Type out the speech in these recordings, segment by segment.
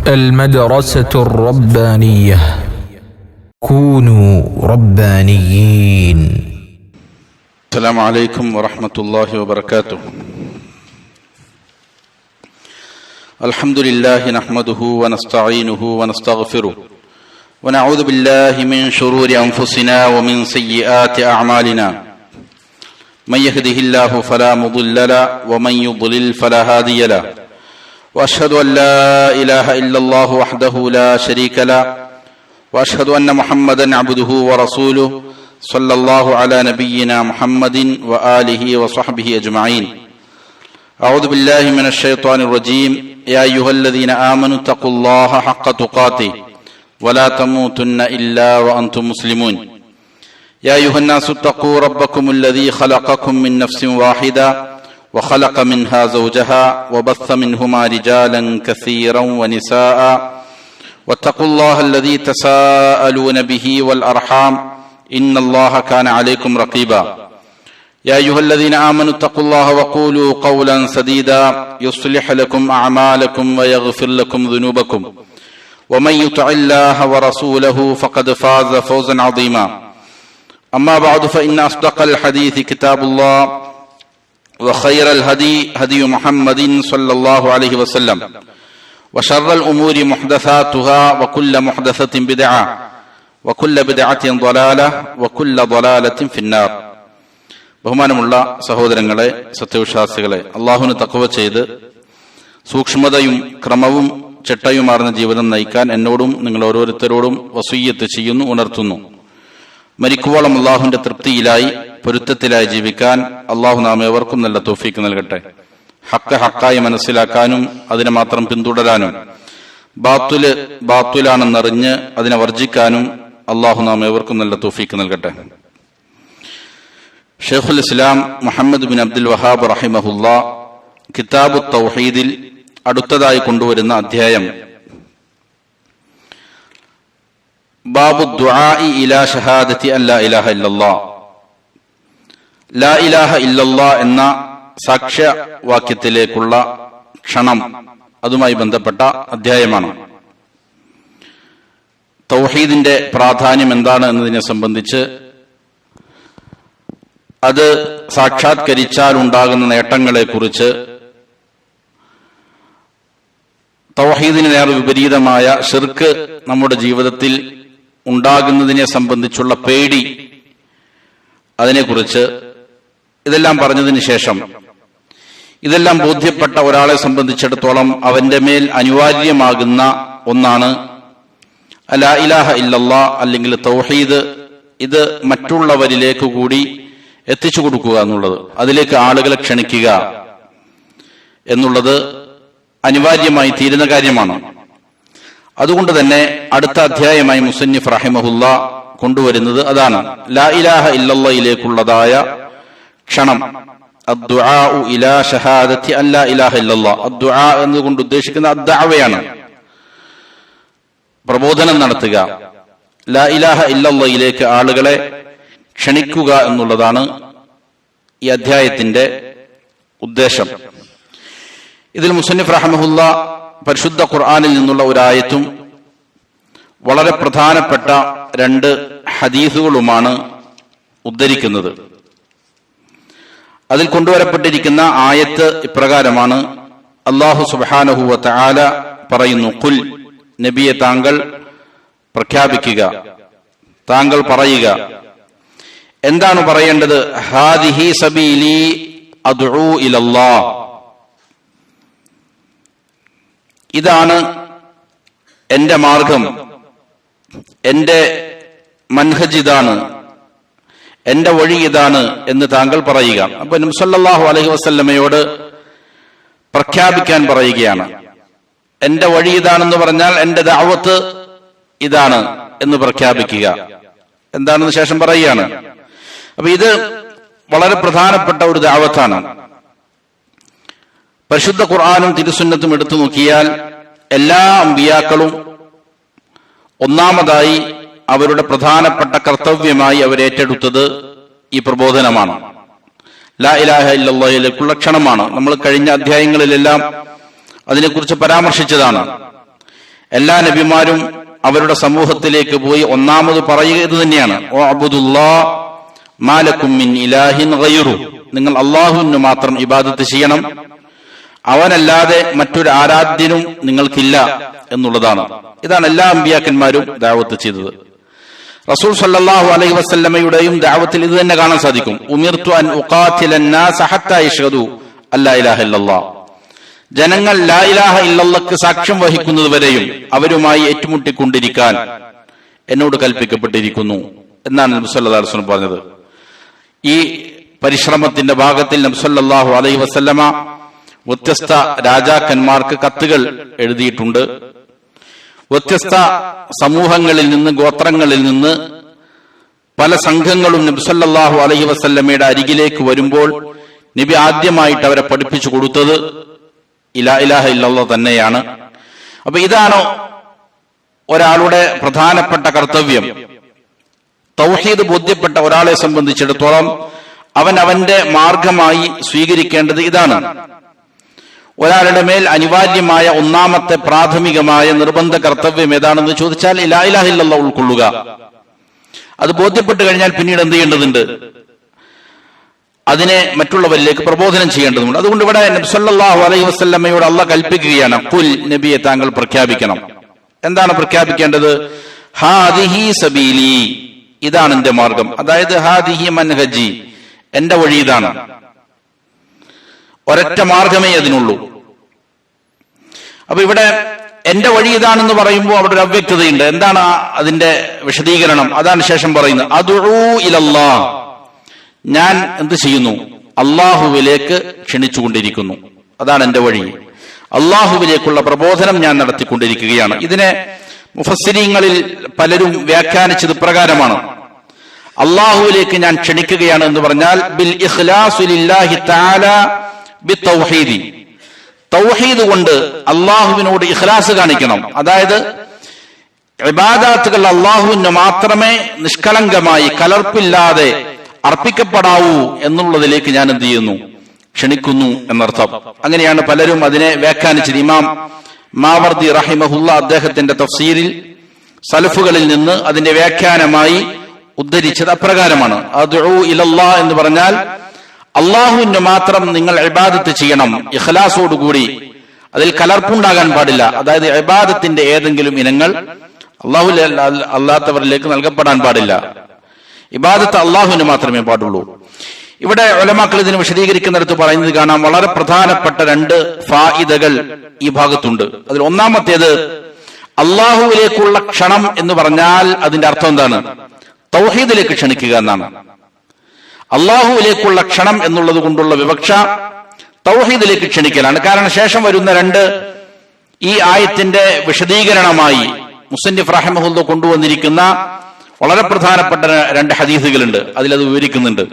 المدرسة الربانية كونوا ربانيين. السلام عليكم ورحمة الله وبركاته. الحمد لله نحمده ونستعينه ونستغفره ونعوذ بالله من شرور أنفسنا ومن سيئات أعمالنا. من يهده الله فلا مضل له ومن يضلل فلا هادي له. وأشهد أن لا إله إلا الله وحده لا شريك له وأشهد أن محمدا عبده ورسوله صلى الله على نبينا محمد وآله وصحبه أجمعين. أعوذ بالله من الشيطان الرجيم. يا أيها الذين آمنوا اتقوا الله حق تقاته ولا تموتن إلا وأنتم مسلمون. يا أيها الناس اتقوا ربكم الذي خلقكم من نفس واحدة وخلق منها زوجها وبث منهما رجالا كثيرا ونساء واتقوا الله الذي تساءلون به والأرحام إن الله كان عليكم رقيبا. يا أيها الذين آمنوا اتقوا الله وقولوا قولا سديدا يصلح لكم أعمالكم ويغفر لكم ذنوبكم ومن يطع الله ورسوله فقد فاز فوزا عظيما. أما بعد فإن أصدق الحديث كتاب الله وخير الهدي هدي محمد صلى الله عليه وسلم وشر الأمور محدثاتها وكل محدثة بدعة وكل بدعة ضلالة وكل ضلالة في النار. ബഹുമാനമുള്ള സഹോദരങ്ങളെ, സത്യവിശ്വാസികളെ, അള്ളാഹുവിന് തഖ്വ ചെയ്ത് സൂക്ഷ്മതയും ക്രമവും ചിട്ടയുമാർന്ന ജീവിതം നയിക്കാൻ എന്നോടും നിങ്ങൾ ഓരോരുത്തരോടും വസിയ്യത്ത് ചെയ്യുന്നു, ഉണർത്തുന്നു. മരിക്കുവോളം അള്ളാഹുവിന്റെ തൃപ്തിയിലായി പൊരുത്തത്തിലായി ജീവിക്കാൻ അള്ളാഹു നാം ഏവർക്കും നല്ല തൗഫീക്ക് നൽകട്ടെ. ഹക്ക് ഹക്കായി മനസ്സിലാക്കാനും അതിനെ മാത്രം പിന്തുടരാനും ബാത്തുല് ബാത്തുലാണെന്നറിഞ്ഞ് അതിനെ വർജിക്കാനും അള്ളാഹു നാം ഏവർക്കും നല്ല തൗഫീക്ക് നൽകട്ടെ. ഷെയ്ഖുൽ ഇസ്ലാം മുഹമ്മദ് ബിൻ അബ്ദുൽ വഹാബ് റഹിമഹുല്ലാ കിതാബു തൗഹീദിൽ അടുത്തതായി കൊണ്ടുവരുന്ന അധ്യായം ബാബു ദുആഇ ഇലാ ഷഹാദത്തി അല്ലാ ഇലാഹ ഇല്ലല്ലാഹ്, ലാ ഇലാഹ ഇല്ലല്ലാഹ് എന്ന സാക്ഷ്യവാക്യത്തിലേക്കുള്ള ക്ഷണം, അതുമായി ബന്ധപ്പെട്ട അധ്യായമാണ്. തൗഹീദിന്റെ പ്രാധാന്യം എന്താണ് എന്നതിനെ സംബന്ധിച്ച്, അത് സാക്ഷാത്കരിച്ചാൽ ഉണ്ടാകുന്ന നേട്ടങ്ങളെക്കുറിച്ച്, തൗഹീദിന് നേർ വിപരീതമായ ശിർക്ക് നമ്മുടെ ജീവിതത്തിൽ ഉണ്ടാകുന്നതിനെ സംബന്ധിച്ചുള്ള പേടി, അതിനെക്കുറിച്ച് ഇതെല്ലാം പറഞ്ഞതിന് ശേഷം, ഇതെല്ലാം ബോധ്യപ്പെട്ട ഒരാളെ സംബന്ധിച്ചിടത്തോളം അവന്റെ മേൽ അനിവാര്യമാകുന്ന ഒന്നാണ് ലാ ഇലാഹ ഇല്ലല്ലാഹ് അല്ലെങ്കിൽ തൗഹീദ്. ഇത് മറ്റുള്ളവരിലേക്ക് കൂടി എത്തിച്ചു കൊടുക്കുക എന്നുള്ളത്, അതിലേക്ക് ആളുകളെ ക്ഷണിക്കുക എന്നുള്ളത് അനിവാര്യമായി തീരുന്ന കാര്യമാണ്. അതുകൊണ്ട് തന്നെ അടുത്ത അധ്യായമായി മുസന്നിഫ് റഹിമഹുല്ലാ കൊണ്ടുവരുന്നത് അതാണ്. ലാ ഇലാഹ ഇല്ലല്ലാഹിലേക്കുള്ളതായ ക്ഷണം, അദ്ദുആഉ ഇലാ ഷഹാദത്തി അല്ലാ ഇലാഹ ഇല്ലല്ലാഹ്. അദ്ദുആ എന്നതുകൊണ്ട് ഉദ്ദേശിക്കുന്ന അദ്ദഅവയാണ്, പ്രബോധനം നടത്തുക. ലാ ഇലാഹ ഇല്ലല്ലാഹിലേക്ക് ആളുകളെ ക്ഷണിക്കുക എന്നുള്ളതാണ് ഈ അധ്യായത്തിന്റെ ഉദ്ദേശം. ഇതിൽ മുസന്നിഫ് റഹിമഹുല്ലാ പരിശുദ്ധ ഖുർആനിൽ നിന്നുള്ള ഒരു ആയത്തും വളരെ പ്രധാനപ്പെട്ട രണ്ട് ഹദീസുകളുമാണ് ഉദ്ധരിക്കുന്നത്. അതിൽ കൊണ്ടുവരപ്പെട്ടിരിക്കുന്ന ആയത്ത് ഇപ്രകാരമാണ്. അല്ലാഹു സുബ്ഹാനഹു വ തആല പറയുന്നു, ഖുൽ, നബിയെ താങ്കൾ പ്രഖ്യാപിക്കുക, താങ്കൾ പറയുക. എന്താണ് പറയേണ്ടത്? ഹാദിഹി സബീലി അദ്ഉ ഇലല്ലാഹ്, ഇതാണ് എന്റെ മാർഗം, എന്റെ മൻഹജ് ഇതാണ്, എന്റെ വഴി ഇതാണ് എന്ന് താങ്കൾ പറയുക. അപ്പൊ നബി സല്ലല്ലാഹു അലൈഹി വസല്ലമയോട് പ്രഖ്യാപിക്കാൻ പറയുകയാണ്. എന്റെ വഴി ഇതാണെന്ന് പറഞ്ഞാൽ എന്റെ ദഅവത്ത് ഇതാണ് എന്ന് പ്രഖ്യാപിക്കുക. എന്താണെന്ന് ശേഷം പറയുകയാണ്. അപ്പൊ ഇത് വളരെ പ്രധാനപ്പെട്ട ഒരു ദഅവത്താണ്. പരിശുദ്ധ ഖുർആനും തിരുസുന്നത്തും എടുത്തു നോക്കിയാൽ എല്ലാ അമ്പിയാക്കളും ഒന്നാമതായി അവരുടെ പ്രധാനപ്പെട്ട കർത്തവ്യമായി അവരേറ്റെടുത്തത് ഈ പ്രബോധനമാണ്. ലാ ഇലാഹ ഇല്ലല്ലാഹിലേക്കുള്ള ക്ഷണമാണ്. നമ്മൾ കഴിഞ്ഞ അധ്യായങ്ങളിലെല്ലാം അതിനെക്കുറിച്ച് പരാമർശിച്ചതാണ്. എല്ലാ നബിമാരും അവരുടെ സമൂഹത്തിലേക്ക് പോയി ഒന്നാമത് പറയുക ഇത് തന്നെയാണ്, വഅബ്ദുല്ലാഹ് മാ ലക്കും മിൻ ഇലാഹിൻ ഗൈറു, നിങ്ങൾ അല്ലാഹുവിന് മാത്രം ഇബാദത്ത് ചെയ്യണം, അവനല്ലാതെ മറ്റൊരു ആരാധ്യനും നിങ്ങൾക്കില്ല എന്നുള്ളതാണ്. ഇതാണ് എല്ലാ അമ്പിയാക്കന്മാരും ദഅവത്ത് ചെയ്തത്. റസൂൽ സല്ലല്ലാഹു അലൈഹി വസല്ലമയുടെയും ദഅവത്തിൽ ഇത് തന്നെ കാണാൻ സാധിക്കും. ഉമിർതു അൻ ഉഖാതില അന്നാസ ഹത്താ യശ്ഹദു അല്ലാ ഇലാഹ ഇല്ലല്ലാഹ്, ജനങ്ങൾ ലാ ഇലാഹ ഇല്ലല്ലാഹ്ക്ക് സാക്ഷ്യം വഹിക്കുന്നത് വരെയും അവരുമായി ഏറ്റുമുട്ടിക്കൊണ്ടിരിക്കാൻ എന്നോട് കൽപ്പിക്കപ്പെട്ടിരിക്കുന്നു എന്നാണ് നബി സല്ലല്ലാഹു അലൈഹി വസല്ലം പറഞ്ഞത്. ഈ പരിശ്രമത്തിന്റെ ഭാഗത്തിൽ നബി സല്ലല്ലാഹു അലൈഹി വസല്ലമ വ്യത്യസ്ത രാജാക്കന്മാർക്ക് കത്തുകൾ എഴുതിയിട്ടുണ്ട്. വ്യത്യസ്ത സമൂഹങ്ങളിൽ നിന്ന്, ഗോത്രങ്ങളിൽ നിന്ന് പല സംഘങ്ങളും നബി സല്ലല്ലാഹു അലൈഹി വസല്ലമയുടെ അരികിലേക്ക് വരുമ്പോൾ നബി ആദ്യമായിട്ട് അവരെ പഠിപ്പിച്ചു കൊടുത്തത് ലാ ഇലാഹ ഇല്ലല്ലാഹ് തന്നെയാണ്. അപ്പൊ ഇതാണ് ഒരാളുടെ പ്രധാനപ്പെട്ട കർത്തവ്യം. തൗഹീദ് ബോധ്യപ്പെട്ട ഒരാളെ സംബന്ധിച്ചിടത്തോളം അവൻ അവന്റെ മാർഗമായി സ്വീകരിക്കേണ്ടത് ഇതാണ്. ഒരാളുടെ മേൽ അനിവാര്യമായ ഒന്നാമത്തെ പ്രാഥമികമായ നിർബന്ധ കർത്തവ്യം ഏതാണെന്ന് ചോദിച്ചാൽ ലാ ഇലാഹ ഇല്ലല്ലാഹ് ഉൾക്കൊള്ളുക. അത് ബോധ്യപ്പെട്ട് കഴിഞ്ഞാൽ പിന്നീട് എന്ത് ചെയ്യേണ്ടതുണ്ട്? അതിനെ മറ്റുള്ളവരിലേക്ക് പ്രബോധനം ചെയ്യേണ്ടതുണ്ട്. അതുകൊണ്ട് ഇവിടെ നബി സല്ലല്ലാഹു അലൈഹി വസല്ലമയോട് അല്ലാഹ് കൽപ്പിക്കുകയാണ്, ഖുൽ, നബിയെ താങ്കൾ പ്രഖ്യാപിക്കണം. എന്താണ് പ്രഖ്യാപിക്കേണ്ടത്? ഹാദിഹി സബീലി, ഇതാണ് എന്റെ മാർഗം. അതായത് ഹാദിഹി മൻഹജി, എന്റെ വഴി ഇതാണ്. ഒരൊറ്റ മാർഗമേ അതിനുള്ളൂ. അപ്പൊ ഇവിടെ എന്റെ വഴി ഇതാണെന്ന് പറയുമ്പോൾ അവിടെ ഒരു അവ്യക്തതയുണ്ട്. എന്താണ് അതിന്റെ വിശദീകരണം? അതാണ് ശേഷം പറയുന്നത്, അദ്ഉ ഇലല്ലാഹ്, ഞാൻ എന്ത് ചെയ്യുന്നു? അള്ളാഹുവിലേക്ക് ക്ഷണിച്ചുകൊണ്ടിരിക്കുന്നു. അതാണ് എന്റെ വഴി. അള്ളാഹുവിലേക്കുള്ള പ്രബോധനം ഞാൻ നടത്തിക്കൊണ്ടിരിക്കുകയാണ്. ഇതിനെ മുഫസ്സിരീങ്ങളിൽ പലരും വ്യാഖ്യാനിച്ചത് പ്രകാരമാണ്. അള്ളാഹുവിലേക്ക് ഞാൻ ക്ഷണിക്കുകയാണ് എന്ന് പറഞ്ഞാൽ ബിൽ ഇഖ്ലാസു ലില്ലാഹി തആല ബിത്തൗഹീദി, തൗഹീദ് കൊണ്ട് അള്ളാഹുവിനോട് ഇഖ്ലാസ് കാണിക്കണം. അതായത് ഇബാദത്തുകൾ അള്ളാഹുവിന് മാത്രമേ നിഷ്കളങ്കമായി കലർപ്പില്ലാതെ അർപ്പിക്കപ്പെടാവൂ എന്നുള്ളതിലേക്ക് ഞാൻ എന്ത് ചെയ്യുന്നു? ക്ഷണിക്കുന്നു എന്നർത്ഥം. അങ്ങനെയാണ് പലരും അതിനെ വ്യാഖ്യാനിച്ചത്. ഇമാം മാവർദി റഹിമഹുല്ല അദ്ദേഹത്തിന്റെ തഫ്സീരിൽ സലഫുകളിൽ നിന്ന് അതിന്റെ വ്യാഖ്യാനമായി ഉദ്ധരിച്ചത് അപ്രകാരമാണ്. അദ്ഉ ഇലല്ലാഹ് എന്ന് പറഞ്ഞാൽ അള്ളാഹുവിന് മാത്രം നിങ്ങൾ ഇബാദത്ത് ചെയ്യണം, ഇഖ്ലാസോടുകൂടി, അതിൽ കലർപ്പുണ്ടാകാൻ പാടില്ല. അതായത് ഇബാദത്തിന്റെ ഏതെങ്കിലും ഇനങ്ങൾ അള്ളാഹു അല്ലാത്തവരിലേക്ക് നൽകപ്പെടാൻ പാടില്ല. ഇബാദത്ത് അള്ളാഹുവിന് മാത്രമേ പാടുള്ളൂ. ഇവിടെ ഉലമാക്കൾ ഇതിന് വിശദീകരിക്കുന്നിടത്ത് പറയുന്നത് കാണാം, വളരെ പ്രധാനപ്പെട്ട രണ്ട് ഫായിദകൾ ഈ ഭാഗത്തുണ്ട്. അതിൽ ഒന്നാമത്തേത്, അള്ളാഹുവിലേക്കുള്ള ക്ഷണം എന്ന് പറഞ്ഞാൽ അതിന്റെ അർത്ഥം എന്താണ്? തൗഹീദിലേക്ക് ക്ഷണിക്കുക എന്നാണ്. അള്ളാഹുവിലേക്കുള്ള ക്ഷണം എന്നുള്ളത് കൊണ്ടുള്ള വിവക്ഷ തൗഹീദിലേക്ക് ക്ഷണിക്കലാണ്. കാരണം ശേഷം വരുന്ന രണ്ട് ഈ ആയത്തിന്റെ വിശദീകരണമായി മുസന്നിഫ് റഹിമഹുല്ലാ കൊണ്ടുവന്നിരിക്കുന്ന വളരെ പ്രധാനപ്പെട്ട രണ്ട് ഹദീസുകളുണ്ട്. അതിലത് വിവരിക്കുന്നുണ്ട്.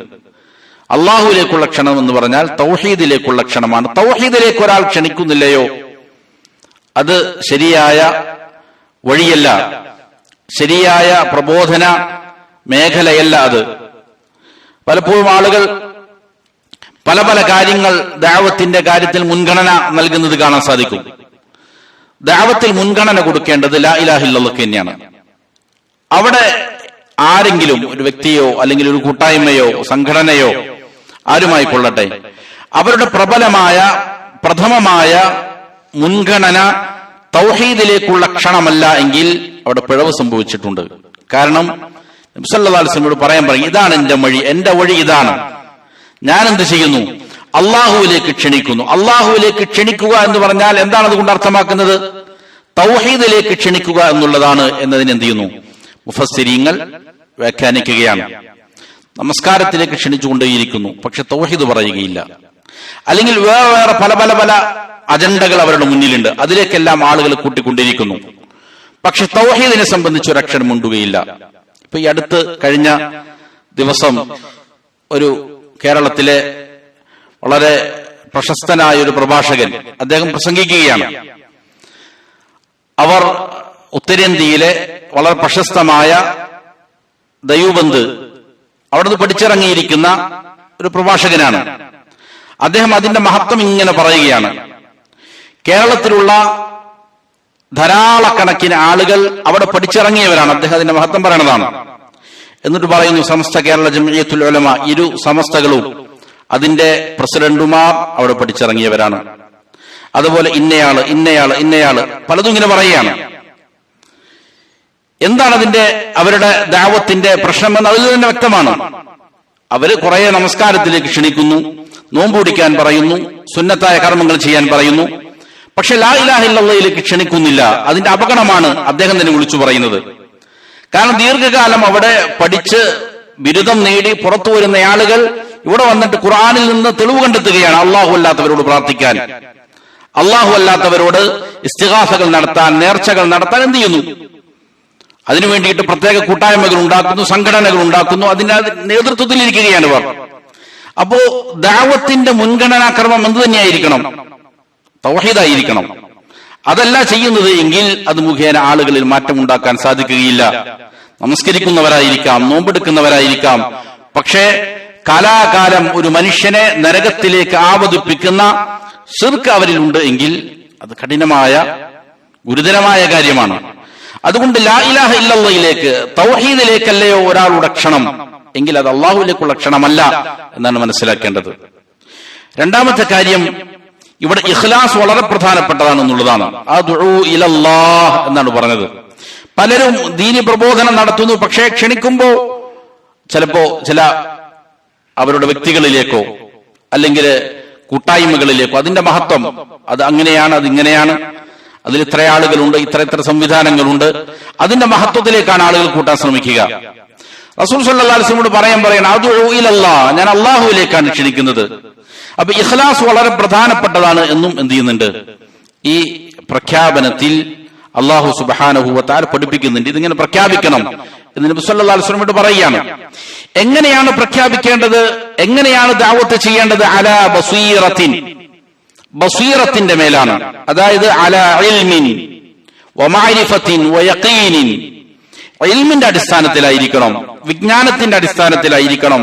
അള്ളാഹുവിലേക്കുള്ള ക്ഷണം എന്ന് പറഞ്ഞാൽ തൗഹീദിലേക്കുള്ള ക്ഷണമാണ്. തൗഹീദിലേക്ക് ഒരാൾ ക്ഷണിക്കുന്നില്ലയോ അത് ശരിയായ വഴിയല്ല, ശരിയായ പ്രബോധന മേഖലയല്ല അത്. പലപ്പോഴും ആളുകൾ പല പല കാര്യങ്ങൾ ദഅവത്തിന്റെ കാര്യത്തിൽ മുൻഗണന നൽകുന്നത് കാണാൻ സാധിക്കും. ദഅവത്തിൽ മുൻഗണന കൊടുക്കേണ്ടത് ലാ ഇലാഹ ഇല്ലല്ലാഹ് തന്നെയാണ്. അവിടെ ആരെങ്കിലും ഒരു വ്യക്തിയോ അല്ലെങ്കിൽ ഒരു കൂട്ടായ്മയോ സംഘടനയോ ആരുമായി കൊള്ളട്ടെ, അവരുടെ പ്രഥമമായ മുൻഗണന തൗഹീദിലേക്കുള്ള ക്ഷണമല്ല എങ്കിൽ അവിടെ പിഴവ് സംഭവിച്ചിട്ടുണ്ട്. കാരണം നബി സല്ലല്ലാഹു അലൈഹി വസല്ലം പറയാൻ പറയും, ഇതാണ് എന്റെ വഴി ഇതാണ്. ഞാൻ എന്ത് ചെയ്യുന്നു? അള്ളാഹുവിലേക്ക് ക്ഷണിക്കുന്നു. അള്ളാഹുവിലേക്ക് ക്ഷണിക്കുക എന്ന് പറഞ്ഞാൽ എന്താണ് അതുകൊണ്ട് അർത്ഥമാക്കുന്നത്? തൗഹീദിലേക്ക് ക്ഷണിക്കുക എന്നുള്ളതാണ് എന്നതിന് എന്ത് ചെയ്യുന്നു? മുഫസ്സിരീങ്ങൾ വ്യാഖ്യാനിക്കുകയാണ്. നമസ്കാരത്തിലേക്ക് ക്ഷണിച്ചുകൊണ്ടേയിരിക്കുന്നു, പക്ഷെ തൗഹീദ് പറയുകയില്ല. അല്ലെങ്കിൽ വേറെ പല അജണ്ടകൾ അവരുടെ മുന്നിലുണ്ട്, അതിലേക്കെല്ലാം ആളുകൾ കൂട്ടിക്കൊണ്ടിരിക്കുന്നു, പക്ഷെ തൗഹീദിനെ സംബന്ധിച്ച് ഒരു അക്ഷരം മുണ്ടുകയില്ല. ഇപ്പൊ ഈ അടുത്ത് കഴിഞ്ഞ ദിവസം ഒരു കേരളത്തിലെ വളരെ പ്രശസ്തനായ ഒരു പ്രഭാഷകൻ അദ്ദേഹം പ്രസംഗിക്കുകയാണ്. അവർ ഉത്തരേന്ത്യയിലെ വളരെ പ്രശസ്തമായ ദൈവബന്ദ് അവിടുന്ന് പഠിച്ചിറങ്ങിയിരിക്കുന്ന ഒരു പ്രഭാഷകനാണ്. അദ്ദേഹം അതിന്റെ മഹത്വം ഇങ്ങനെ പറയുകയാണ്. കേരളത്തിലുള്ള ധാരാളക്കണക്കിന് ആളുകൾ അവിടെ പഠിച്ചിറങ്ങിയവരാണ്. അദ്ദേഹം അതിന്റെ മഹത്വം പറയണതാണ്. എന്നിട്ട് പറയുന്നു, സമസ്ത കേരള ജംഇയ്യത്തുൽ ഉലമ, ഇരു സമസ്തകളും അതിന്റെ പ്രസിഡന്റുമാർ അവിടെ പഠിച്ചിറങ്ങിയവരാണ്. അതുപോലെ ഇന്നയാള് പലതും ഇങ്ങനെ പറയുകയാണ്. എന്താണ് അവരുടെ ദഅവത്തിന്റെ പ്രശ്നമെന്ന് അതിൽ തന്നെ വ്യക്തമാണ്. അവര് കുറെ നമസ്കാരത്തിലേക്ക് ക്ഷണിക്കുന്നു, നോമ്പ് പിടിക്കാൻ പറയുന്നു, സുന്നത്തായ കർമ്മങ്ങൾ ചെയ്യാൻ പറയുന്നു. പക്ഷെ ലാ ഇലാഹ ഇല്ലല്ലാഹിലേക്ക് ക്ഷണിക്കുന്നില്ല. അതിന്റെ അപകടമാണ് അദ്ദേഹം തന്നെ വിളിച്ചു പറയുന്നത്. കാരണം ദീർഘകാലം അവിടെ പഠിച്ച് ബിരുദം നേടി പുറത്തു വരുന്ന ആളുകൾ ഇവിടെ വന്നിട്ട് ഖുർആനിൽ നിന്ന് തെളിവ് കണ്ടെത്തുകയാണ് അള്ളാഹു അല്ലാത്തവരോട് പ്രാർത്ഥിക്കാൻ, അള്ളാഹു അല്ലാത്തവരോട് ഇസ്തിഗാസകൾ നടത്താൻ, നേർച്ചകൾ നടത്താൻ എന്ത് ചെയ്യുന്നു? അതിനു വേണ്ടിയിട്ട് പ്രത്യേക കൂട്ടായ്മകൾ ഉണ്ടാക്കുന്നു, സംഘടനകൾ ഉണ്ടാക്കുന്നു, അതിന്റെ നേതൃത്വത്തിലിരിക്കുകയാണ് ഇവർ. അപ്പോ ദഅവത്തിന്റെ മുൻഗണനാക്രമം എന്ത് തന്നെയായിരിക്കണം? തൗഹീദായിരിക്കണം. അതല്ല ചെയ്യുന്നത് എങ്കിൽ അത് മുഖേന ആളുകളിൽ മാറ്റം ഉണ്ടാക്കാൻ സാധിക്കുകയില്ല. നമസ്കരിക്കുന്നവരായിരിക്കാം, നോമ്പെടുക്കുന്നവരായിരിക്കാം, പക്ഷേ കാലാകാലം ഒരു മനുഷ്യനെ നരകത്തിലേക്ക് ആവതിപ്പിക്കുന്ന ശിർക്ക് അവരിലുണ്ട് എങ്കിൽ അത് കഠിനമായ ഗുരുതരമായ കാര്യമാണ്. അതുകൊണ്ട് ലാ ഇലാഹ ഇല്ലല്ലാഹിലേക്ക്, തൗഹീദിലേക്കല്ലയോ ഒരാളുടെ ക്ഷണം എങ്കിൽ അത് അള്ളാഹുവിലേക്കുള്ള ക്ഷണമല്ല എന്നാണ് മനസ്സിലാക്കേണ്ടത്. രണ്ടാമത്തെ കാര്യം, ഇവിടെ ഇഖ്ലാസ് വളരെ പ്രധാനപ്പെട്ടതാണെന്നുള്ളതാണ്. അദ്ഉ ഇലല്ലാഹ് എന്നാണ് പറഞ്ഞത്. പലരും ദീനി പ്രബോധനം നടത്തുന്നു, പക്ഷേ ക്ഷണിക്കുമ്പോ ചിലപ്പോ ചില അവരുടെ വ്യക്തികളിലേക്കോ അല്ലെങ്കിൽ കൂട്ടായ്മകളിലേക്കോ അതിന്റെ മഹത്വം അത് അങ്ങനെയാണ്, അതിങ്ങനെയാണ്, അതിൽ ഇത്ര ആളുകളുണ്ട്, ഇത്ര സംവിധാനങ്ങളുണ്ട്, അതിന്റെ മഹത്വത്തിലേക്കാണ് ആളുകൾ കൂട്ടാൻ ശ്രമിക്കുക. റസൂൽ സല്ലല്ലാഹു അലൈഹി വസല്ലം പറയണം അദ്ഉ ഇലല്ലാഹ്, ഞാൻ അള്ളാഹുവിലേക്കാണ് ക്ഷണിക്കുന്നത്. അപ്പൊ ഇഖ്ലാസ് വളരെ പ്രധാനപ്പെട്ടതാണ് എന്നും എന്ത് ചെയ്യുന്നുണ്ട്? ഈ പ്രഖ്യാപനത്തിൽ അള്ളാഹു സുബ്ഹാനഹു വ തആല പഠിപ്പിക്കുന്നുണ്ട്. ഇതിങ്ങനെ പ്രഖ്യാപിക്കണം എന്ന് നബി സല്ലല്ലാഹു അലൈഹി വസല്ലം പറയുകയാണ്. എങ്ങനെയാണ് പ്രഖ്യാപിക്കേണ്ടത്? എങ്ങനെയാണ് ദഅവത്ത് ചെയ്യേണ്ടത്? അലാ ബസീറത്തിൻ, ബസീറത്തിന്റെ മേലാണ്. അതായത് അലാ ഇൽമിൻ വ മഅരിഫത്തിൻ വ യഖീനിൻ, ഇൽമിന്റെ അടിസ്ഥാനത്തിലായിരിക്കണം, വിജ്ഞാനത്തിന്റെ അടിസ്ഥാനത്തിലായിരിക്കണം,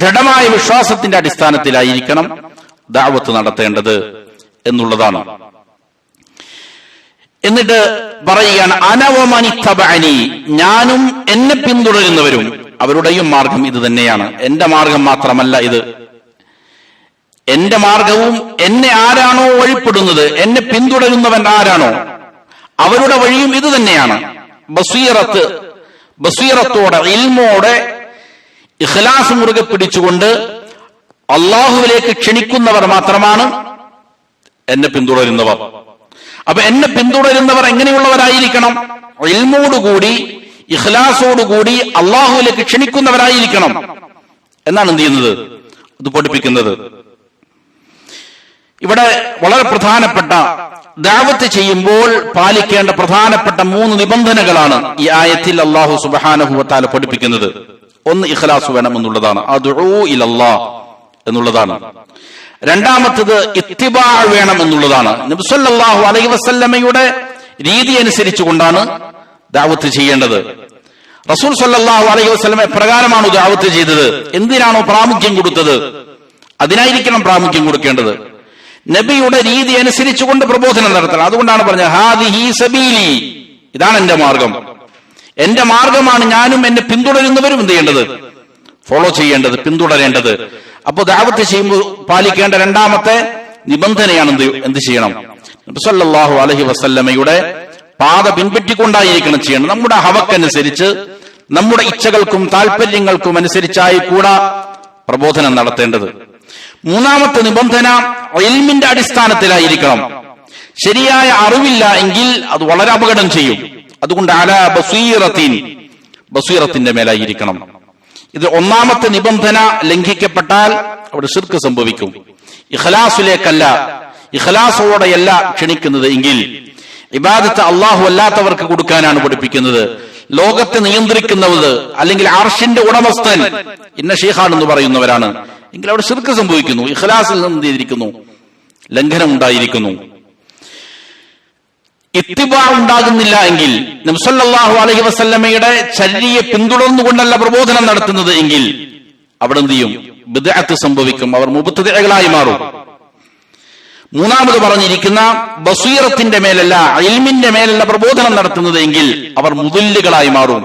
ദൃഢമായ വിശ്വാസത്തിന്റെ അടിസ്ഥാനത്തിലായിരിക്കണം ദഅവത്ത് നടത്തേണ്ടത് എന്നുള്ളതാണ്. എന്നിട്ട് പറയുകയാണ് അനവമനിത്തബഅനി, ഞാനും എന്നെ പിന്തുടരുന്നവരും, അവരുടെയും മാർഗം ഇത് തന്നെയാണ്. എന്റെ മാർഗം മാത്രമല്ല ഇത്, എന്റെ മാർഗവും എന്നെ ആരാണോ വഴിപ്പെടുന്നത്, എന്നെ പിന്തുടരുന്നവൻ ആരാണോ അവരുടെ വഴിയും ഇത് തന്നെയാണ്. ബസീറത്തോടെ, ഇൽമോടെ, ഇഖ്ലാസ് മുറുകെ പിടിച്ചുകൊണ്ട് അള്ളാഹുവിലേക്ക് ക്ഷണിക്കുന്നവർ മാത്രമാണ് എന്നെ പിന്തുടരുന്നവർ. അപ്പൊ എന്നെ പിന്തുടരുന്നവർ എങ്ങനെയുള്ളവരായിരിക്കണം? ഇൽമോടുകൂടി, ഇഖ്ലാസോടുകൂടി അള്ളാഹുവിലേക്ക് ക്ഷണിക്കുന്നവരായിരിക്കണം എന്നാണ് എന്ത് ചെയ്യുന്നത്? ഇത് പഠിപ്പിക്കുന്നത്. ഇവിടെ വളരെ പ്രധാനപ്പെട്ട ദഅവത്ത് ചെയ്യുമ്പോൾ പാലിക്കേണ്ട പ്രധാനപ്പെട്ട 3 നിബന്ധനകളാണ് ഈ ആയത്തിൽ അല്ലാഹു സുബ്ഹാനഹു വ തആല പഠിപ്പിക്കുന്നത്. ഒന്ന്, ഇഖ്ലാസ് വേണം എന്നുള്ളതാണ്, അദ്ഉ ഇലല്ലാഹ് എന്നുള്ളതാണ്. രണ്ടാമത്തത് ഇത്തിബാ വേണം എന്നുള്ളതാണ്. നബി സല്ലല്ലാഹു അലൈഹി വസല്ലമയുടെ രീതി അനുസരിച്ചുകൊണ്ടാണ് ദഅവത്ത് ചെയ്യേണ്ടത്. റസൂൽ സല്ലല്ലാഹു അലൈഹി വസല്ലമ എപ്രകാരമാണ് ദഅവത്ത് ചെയ്തത്, എന്തിനാണോ പ്രാമുഖ്യം കൊടുത്തത് അതിനായിരിക്കണം പ്രാമുഖ്യം കൊടുക്കേണ്ടത്. നബിയുടെ രീതി അനുസരിച്ചുകൊണ്ട് പ്രബോധനം നടത്തണം. അതുകൊണ്ടാണ് പറഞ്ഞത് ഹാദിഹി സബീലി, ഇതാണ് എന്റെ മാർഗം, എന്റെ മാർഗമാണ് ഞാനും എന്നെ പിന്തുടരുന്നവരും എന്ത് ചെയ്യേണ്ടത്? ഫോളോ ചെയ്യേണ്ടത്, പിന്തുടരേണ്ടത്. അപ്പൊ ദഅവത്ത് ചെയ്യുമ്പോൾ പാലിക്കേണ്ട രണ്ടാമത്തെ നിബന്ധനയാണ് എന്ത് ചെയ്യണം? നബി സല്ലല്ലാഹു അലൈഹി വസല്ലമയുടെ പാത പിൻപറ്റിക്കൊണ്ടായിരിക്കണം ചെയ്യണം. നമ്മുടെ ഹവക്കനുസരിച്ച്, നമ്മുടെ ഇച്ഛകൾക്കും താല്പര്യങ്ങൾക്കും അനുസരിച്ചായി കൂടാ പ്രബോധനം നടത്തേണ്ടത്. മൂന്നാമത്തെ നിബന്ധന ഇൽമിന്റെ അടിസ്ഥാനത്തിലായിരിക്കണം. ശരിയായ അറിവില്ല എങ്കിൽ അത് വളരെ അപകടം ചെയ്യും. അതുകൊണ്ട് അലാ ബസീറത്തിൻ, ബസീറത്തിന്റെ മേലായിരിക്കണം. ഇത് ഒന്നാമത്തെ നിബന്ധന ലംഘിക്കപ്പെട്ടാൽ അവിടെ ശിർക്ക് സംഭവിക്കും. ഇഖ്ലാസിലേക്കല്ല, ഇഖ്ലാസോടെയല്ല ക്ഷണിക്കുന്നത് എങ്കിൽ ഇബാദത്ത് അള്ളാഹു അല്ലാത്തവർക്ക് കൊടുക്കാനാണ് പഠിപ്പിക്കുന്നത്. ലോകത്തെ നിയന്ത്രിക്കുന്നവർ അല്ലെങ്കിൽ അർശിന്റെ ഉടമസ്ഥൻ ഇന്ന ഷെയ്ഖാണെന്ന് പറയുന്നവരാണ് എങ്കിൽ അവിടെ ശിർക്ക് സംഭവിക്കുന്നു. ഇഖ്ലാസിൽ നിന്ന് ചെയ്തിരിക്കുന്നു, ലംഘനം ഉണ്ടായിരിക്കുന്നു. ഇത്തിബാ ഉണ്ടാകുന്നില്ല എങ്കിൽ, നബി സല്ലല്ലാഹു അലൈഹി വസല്ലമയുടെ ചര്യയെ പിന്തുടർന്നുകൊണ്ടല്ല പ്രബോധനം നടത്തുന്നത് എങ്കിൽ അവിടെ എന്ത് ചെയ്യും? ബിദ്അത്ത് സംഭവിക്കും, അവർ മുബ്തദിഅകളായി മാറും. മൂന്നാമത് പറഞ്ഞിരിക്കുന്ന ബസീറത്തിന്റെ മേലല്ല, ഇൽമിന്റെ മേലല്ല പ്രബോധനം നടത്തുന്നത് എങ്കിൽ അവർ മുദല്ലികളായി മാറും,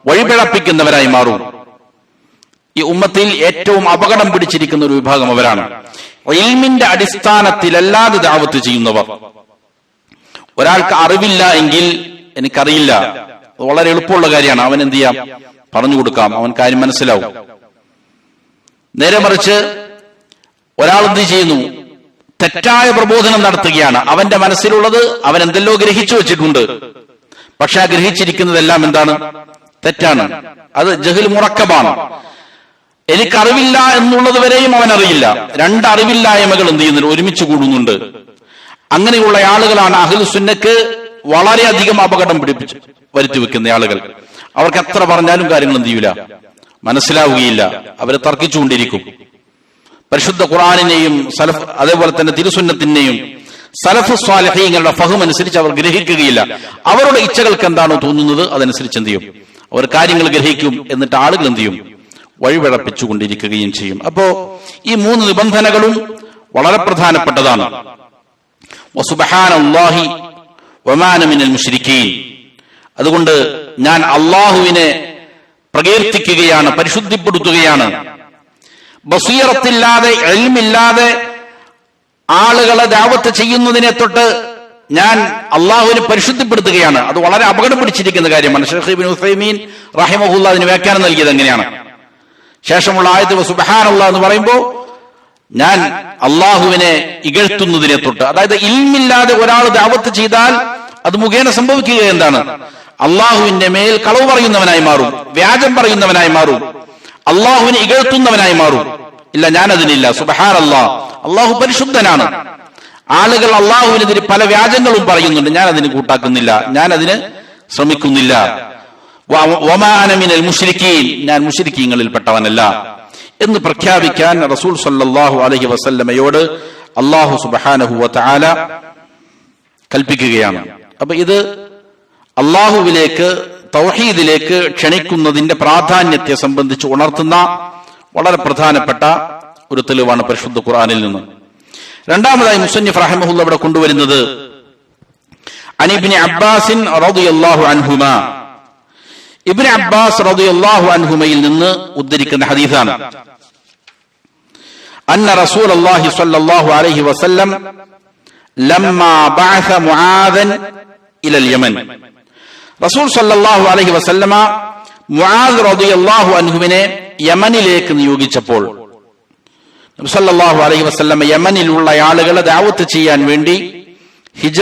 വഴിപിഴപ്പിക്കുന്നവരായി മാറും. ഈ ഉമ്മത്തിൽ ഏറ്റവും അപകടം പിടിച്ചിരിക്കുന്ന ഒരു വിഭാഗം അവരാണ്. ഇൽമിന്റെ അടിസ്ഥാനത്തിലല്ലാതെ ദഅവത്ത് ചെയ്യുന്നവർ. ഒരാൾക്ക് അറിവില്ല എങ്കിൽ എനിക്കറിയില്ല, വളരെ എളുപ്പമുള്ള കാര്യമാണ്, അവൻ എന്ത് ചെയ്യാം, പറഞ്ഞു കൊടുക്കാം, അവൻ കാര്യം മനസ്സിലാവും. നേരെ മറിച്ച് ഒരാൾ എന്ത് ചെയ്യുന്നു, തെറ്റായ പ്രബോധനം നടത്തുകയാണ്. അവന്റെ മനസ്സിലുള്ളത് അവൻ എന്തെല്ലോ ഗ്രഹിച്ചു വെച്ചിട്ടുണ്ട്, പക്ഷെ ആ ഗ്രഹിച്ചിരിക്കുന്നതെല്ലാം എന്താണ്, തെറ്റാണ്. അത് ജഹ്ൽ മുറക്കബാണ്. എനിക്കറിവില്ല എന്നുള്ളത് വരെയും അവൻ അറിയില്ല. രണ്ടറിവില്ലായ്മകൾ എന്ത് ചെയ്യുന്നുണ്ട്, ഒരുമിച്ച് കൂടുന്നുണ്ട്. അങ്ങനെയുള്ള ആളുകളാണ് അഹ്ലുസുന്നക്ക് വളരെയധികം അപകടം വരുത്തി വെക്കുന്ന ആളുകൾ. അവർക്ക് എത്ര പറഞ്ഞാലും കാര്യങ്ങൾ എന്ത് ചെയ്യൂല, മനസ്സിലാവുകയില്ല. അവരെ തർക്കിച്ചുകൊണ്ടിരിക്കും. പരിശുദ്ധ ഖുർആനിനെയും സലഫ് അതേപോലെ തന്നെ തിരുസുന്നത്തിനെയും സലഫ് സ്വാലിഹീങ്ങളുടെ ഫഹം അനുസരിച്ച് അവർ ഗ്രഹിക്കുകയില്ല. അവരുടെ ഇച്ഛകൾക്ക് എന്താണോ തോന്നുന്നത് അതനുസരിച്ച് എന്ത് ചെയ്യും, അവർ കാര്യങ്ങൾ ഗ്രഹിക്കും. എന്നിട്ട് ആളുകൾ എന്ത് ചെയ്യും, വഴിപിഴപ്പിച്ചുകൊണ്ടിരിക്കുകയും ചെയ്യും. അപ്പോ ഈ മൂന്ന് നിബന്ധനകളും വളരെ പ്രധാനപ്പെട്ടതാണ്. വസുബ്ഹാനല്ലാഹി വമാ അന മിനൽ മുശ്രിക്കീൻ. അതുകൊണ്ട് ഞാൻ അള്ളാഹുവിനെ പ്രകീർത്തിക്കുകയാണ്, പരിശുദ്ധിപ്പെടുത്തുകയാണ്. ബസീറത്തില്ലാതെ ഇൽമില്ലാതെ ആളുകളെ ദഅവത്ത് ചെയ്യുന്നതിനെ തൊട്ട് ഞാൻ അള്ളാഹുവിനെ പരിശുദ്ധിപ്പെടുത്തുകയാണ്. അത് വളരെ അപകടം പിടിച്ചിരിക്കുന്ന കാര്യമാണ്. ശൈഖ് ഇബ്നു ഉസൈമീൻ റഹിമഹുല്ലാഹ് അതിന് വ്യാഖ്യാനം നൽകിയത് എങ്ങനെയാണ്? ശേഷമുള്ള ആയത്ത് സുബ്ഹാനല്ലാഹ് എന്ന് പറയുമ്പോൾ ഞാൻ അള്ളാഹുവിനെ ഇകഴ്ത്തുന്നതിനെ തൊട്ട്, അതായത് ഇൽമില്ലാതെ ഒരാൾ ദഅവത്ത് ചെയ്താൽ അത് മുഖേന സംഭവിക്കുക എന്താണ്, അള്ളാഹുവിന്റെ മേൽ കളവ് പറയുന്നവനായി മാറും, വ്യാജം പറയുന്നവനായി മാറും, അള്ളാഹുവിനെ ഇകഴ്ത്തുന്നവനായി മാറും. ഇല്ല, ഞാനതിനില്ല. സുബ്ഹാനല്ലാഹ്, അള്ളാഹു പരിശുദ്ധനാണ്. ആളുകൾ അള്ളാഹുവിനെതിരെ പല വ്യാജങ്ങളും പറയുന്നുണ്ട്, ഞാൻ അതിന് കൂട്ടാക്കുന്നില്ല, ഞാൻ അതിന് ശ്രമിക്കുന്നില്ല. വമാ അന മിനൽ മുശ്രിക്കീൻ, ഞാൻ മുശ്രിക്കീങ്ങളിൽ പെട്ടവനല്ല എന്ന് പ്രഖ്യാപിക്കാൻ റസൂൽ സല്ലല്ലാഹു അലൈഹി വസല്ലമയോട് അല്ലാഹു സുബ്ഹാനഹു വ തആല കൽപ്പിക്കുകയാണ്. അപ്പൊ ഇത് അള്ളാഹുവിലേക്ക്, തൗഹീദിലേക്ക് ക്ഷണിക്കുന്നതിന്റെ പ്രാധാന്യത്തെ സംബന്ധിച്ച് ഉണർത്തുന്ന വളരെ പ്രധാനപ്പെട്ട ഒരു തെളിവാണ് പരിശുദ്ധ ഖുർആനിൽ നിന്ന്. രണ്ടാമതായി മുസന്നിഫ് റഹിമഹുല്ലാഹ് ഇവിടെ കൊണ്ടുവരുന്നത് അൻ ഇബ്നു അബ്ബാസ് റളിയല്ലാഹു അൻഹുമാ, ഇബ്നു അബ്ബാസ് റളിയല്ലാഹു അൻഹുമയിൽ നിന്ന് ഉദ്ധരിക്കുന്ന ഹദീസാണ്. അന്ന റസൂലുള്ളാഹി സ്വല്ലല്ലാഹു അലൈഹി വസല്ലം ലമ്മാ ബഅസ മുആദൻ ഇലൽ യമൻ, റസൂൽ സല്ലല്ലാഹു അലൈഹി വസല്ലമ മുആദ് റളിയല്ലാഹു അൻഹുവിനെ യമനിലേക്ക് നിയോഗിച്ചപ്പോൾ നബി സല്ലല്ലാഹു അലൈഹി വസല്ലമ യമനിലുള്ള ആളുകളെ ദഅവത്ത് ചെയ്യാൻ വേണ്ടി ഹിജ്റ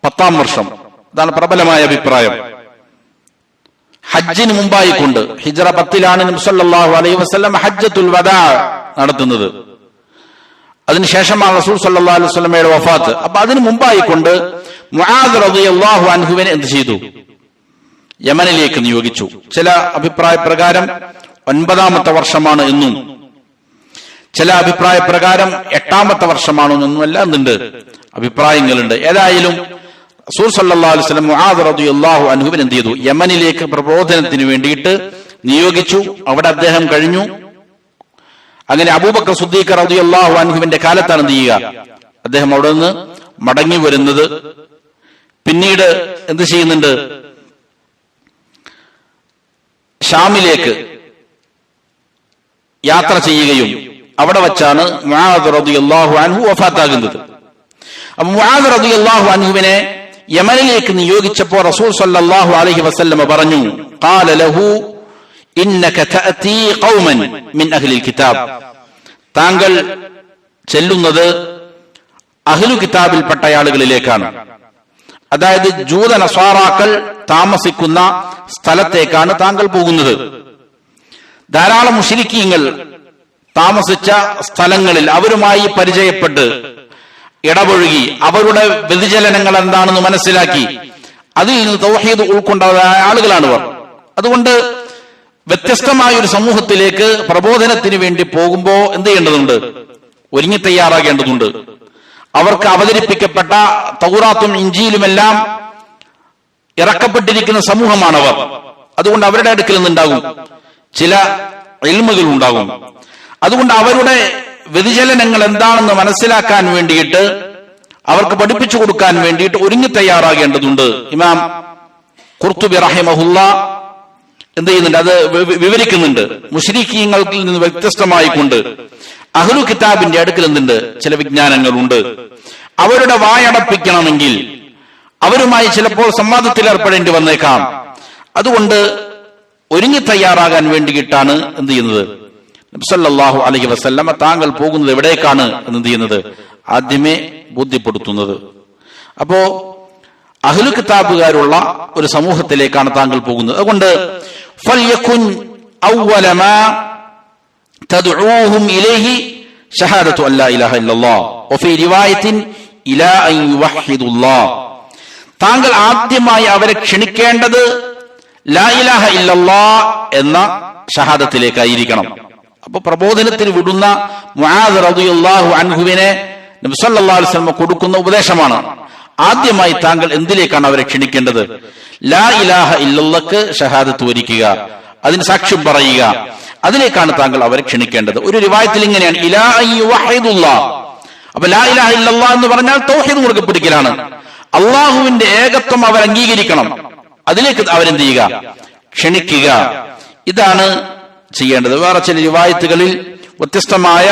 10-ാം വർഷം, അതാണ് പ്രബലമായ അഭിപ്രായം, ഹജ്ജിന് മുമ്പായി കൊണ്ട്, ഹിജ്റ 10-ലാണ് നബി സല്ലല്ലാഹു അലൈഹി വസല്ലം ഹജ്ജത്തുൽ വദാ നടത്തുന്നത്. അതിനുശേഷമാണ് റസൂൽ സല്ലല്ലാഹു അലൈഹി വസല്ലമയുടെ വഫാത്ത്. അപ്പൊ അതിന് മുമ്പായി കൊണ്ട് മുആദ് റളിയല്ലാഹു അൻഹുവിനെ എന്ത് ചെയ്തു, യമനിലേക്ക് നിയോഗിച്ചു. ചില അഭിപ്രായ പ്രകാരം 9-ാമത്തെ വർഷമാണ് എന്നും, ചില അഭിപ്രായ പ്രകാരം 8-ാമത്തെ വർഷമാണെന്നും എല്ലാം എന്തുണ്ട്, അഭിപ്രായങ്ങളുണ്ട്. ഏതായാലും റസൂൽ സല്ലല്ലാഹു അലൈഹി വസല്ലം മുആദ് റളിയല്ലാഹു അൻഹുവിനെ എന്ത് ചെയ്തു, യമനിലേക്ക് പ്രബോധനത്തിന് വേണ്ടിയിട്ട് നിയോഗിച്ചു. അവിടെ അദ്ദേഹം കഴിഞ്ഞു. അങ്ങനെ അബൂബക്കർ സിദ്ദീഖ് റളിയല്ലാഹു അൻഹുവിന്റെ കാലത്താണ് എന്ത് ചെയ്യുക, അദ്ദേഹം അവിടെ നിന്ന് മടങ്ങി വരുന്നത്. പിന്നീട് എന്ത് ചെയ്യുന്നുണ്ട്, ഷാമിലേക്ക് യാത്ര ചെയ്യുകയും അവിടെ വച്ചാണ് മുആദ് റളിയല്ലാഹു അൻഹു വഫാത്താകുന്നത്. അപ്പൊ മുആദ് റളിയല്ലാഹു അൻഹുവിനെ യമനിലേക്ക് നിയോഗിച്ചപ്പോൾ റസൂൽ സല്ലല്ലാഹു അലൈഹി വസല്ലം പറഞ്ഞു, ഖാല ലഹു ഇന്നക തഅതി ഖൗമൻ മിൻ അഹ്ലിൽ കിതാബ്, താങ്കൾ ചെല്ലുന്നത് അഹ്ലു കിതാബിൽപ്പെട്ട ആളുകളിലേക്കാണ്. അതായത് ജൂത നസ്വാറാക്കൾ താമസിക്കുന്ന സ്ഥലത്തേക്കാണ് താങ്കൾ പോകുന്നത്. ധാരാളം മുശ്രിക്കീങ്ങൾ താമസിച്ച സ്ഥലങ്ങളിൽ അവരുമായി പരിചയപ്പെട്ട് ഇടപഴകി അവരുടെ വ്യതിചലനങ്ങൾ എന്താണെന്ന് മനസ്സിലാക്കി അതിൽ നിന്ന് തൗഹീദ് ഉൾക്കൊണ്ട ആളുകളാണ് അവർ. അതുകൊണ്ട് വ്യത്യസ്തമായ ഒരു സമൂഹത്തിലേക്ക് പ്രബോധനത്തിന് വേണ്ടി പോകുമ്പോൾ എന്ത് ചെയ്യേണ്ടതുണ്ട്, ഒരുങ്ങി തയ്യാറാകേണ്ടതുണ്ട്. അവർക്ക് അവതരിപ്പിക്കപ്പെട്ട തൗറാത്തും ഇഞ്ചീലുമെല്ലാം ഇറക്കപ്പെട്ടിരിക്കുന്ന സമൂഹമാണവർ. അതുകൊണ്ട് അവരുടെ അടുക്കൽ നിന്നുണ്ടാകും ചില ഇൽമുകൾ ഉണ്ടാകും. അതുകൊണ്ട് അവരുടെ വ്യതിചലനങ്ങൾ എന്താണെന്ന് മനസ്സിലാക്കാൻ വേണ്ടിയിട്ട് അവർക്ക് പഠിപ്പിച്ചു കൊടുക്കാൻ വേണ്ടിയിട്ട് ഒരുങ്ങി തയ്യാറാകേണ്ടതുണ്ട്. ഇമാം ഖുർത്തുബി റഹിമഹുല്ല എന്ത് ചെയ്യുന്നുണ്ട്, അത് വിവരിക്കുന്നുണ്ട്. മുശ്രിക്കീങ്ങളിൽ നിന്ന് വ്യത്യസ്തമായിക്കൊണ്ട് അഹ്ലു കിതാബിന്റെ അടുക്കൽ എന്തുണ്ട്, ചില വിജ്ഞാനങ്ങളുണ്ട്. അവരുടെ വായടപ്പിക്കണമെങ്കിൽ അവരുമായി ചിലപ്പോൾ സംവാദത്തിൽ ഏർപ്പെടേണ്ടി വന്നേക്കാം. അതുകൊണ്ട് ഒരുങ്ങി തയ്യാറാകാൻ വേണ്ടിയിട്ടാണ് എന്ത് ചെയ്യുന്നത്, നബി സല്ലല്ലാഹു അലൈഹി വസല്ലമ താങ്കൾ പോകുന്നത് എവിടേക്കാണ് എന്ത് ചെയ്യുന്നത്, ആദ്യമേ ബോധ്യപ്പെടുത്തുന്നത്. അപ്പോ അഹ്ലു കിതാബുകാരുള്ള ഒരു സമൂഹത്തിലേക്കാണ് താങ്കൾ പോകുന്നത്. അതുകൊണ്ട് ഫൽയകുൻ അവ്വല മാ തദ്ഊഹും ഇലൈഹി ഷഹാദത്തു അല്ലാ ഇലാഹ ഇല്ലല്ലാഹ് വഫീ റിവായത്തിൻ ഇലാ അൻ യുവഹിദുല്ലാഹ്. താങ്കൾ ആദ്യമായി അവരെ ക്ഷണിക്കേണ്ടത് ലാ ഇലാഹ ഇല്ലല്ലാഹ് എന്ന ഷഹാദത്തിലേക്കായിരിക്കണം. അപ്പൊ പ്രബോധനത്തിന് വിടുന്ന മുആദ് റളിയല്ലാഹു അൻഹുവിനെ നബി സല്ലല്ലാഹു അലൈഹി വസല്ലം കൊടുക്കുന്ന ഉപദേശമാണ്. ആദ്യമായി താങ്കൾ എന്തിലേക്കാണ് അവരെ ക്ഷണിക്കേണ്ടത്? ലാ ഇലാഹ ഇല്ലല്ലാഹ്ക്ക് ഷഹാദത്ത് വരിക്കുക, അതിന് സാക്ഷ്യം പറയുക, അതിലേക്കാണ് താങ്കൾ അവരെ ക്ഷണിക്കേണ്ടത്. ഒരു റിവായത്തിൽ ഇങ്ങനെയാണ്, ഇലാ അൻ യുവഹിദുല്ലാഹ്. അപ്പൊ ലാ ഇലാഹ ഇല്ലല്ലാഹ് എന്ന് പറഞ്ഞാൽ തൗഹീദ് മുറുകെ പിടിക്കലാണ്. അള്ളാഹുവിന്റെ ഏകത്വം അവർ അംഗീകരിക്കണം, അതിലേക്ക് അവരെന്ത് ചെയ്യുക, ക്ഷണിക്കുക. ഇതാണ് ചെയ്യേണ്ടത്. വേറെ ചില റിവായത്തുകളിൽ വ്യത്യസ്തമായ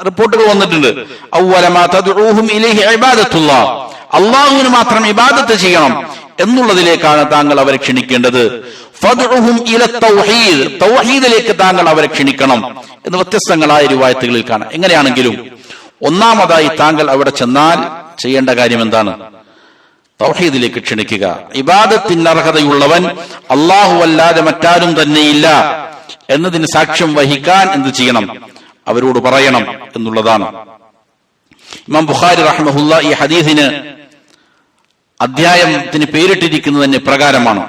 റിപ്പോർട്ടുകൾ വന്നിട്ടുണ്ട്. അവ്വല മാ തദ്ഊഹും ഇലൈഹി ഇബാദത്തുല്ലാഹ്, അള്ളാഹുവിന് മാത്രം ഇബാദത്ത് ചെയ്യണം എന്നുള്ളതിലേക്കാണ് താങ്കൾ അവരെ ക്ഷണിക്കേണ്ടത്. ഫദ്ഉഹും ഇല തൗഹീദ്, തൗഹീദിലേക്ക് താങ്കൾ അവരെ ക്ഷണിക്കണം എന്ന് വ്യത്യസ്തങ്ങളായ റിവായത്തുകളിൽ കാണാം. എങ്ങനെയാണെങ്കിലും ഒന്നാമതായി താങ്കൾ അവിടെ ചെന്നാൽ ചെയ്യേണ്ട കാര്യം എന്താണ്? തൗഹീദിലേക്ക് ക്ഷണിക്കുക. ഇബാദത്തിന് അർഹതയുള്ളവൻ അല്ലാഹു അല്ലാതെ മറ്റാരും തന്നെയില്ല എന്നതിന് സാക്ഷ്യം വഹിക്കാൻ എന്ത് ചെയ്യണം? അവരോട് പറയണം എന്നുള്ളതാണ്. ഇമാം ബുഖാരി റഹ്മഹുല്ല ഈ ഹദീസിന് അധ്യായത്തിന് പേരിട്ടിരിക്കുന്നത് തന്നെ പ്രകാരമാണ്.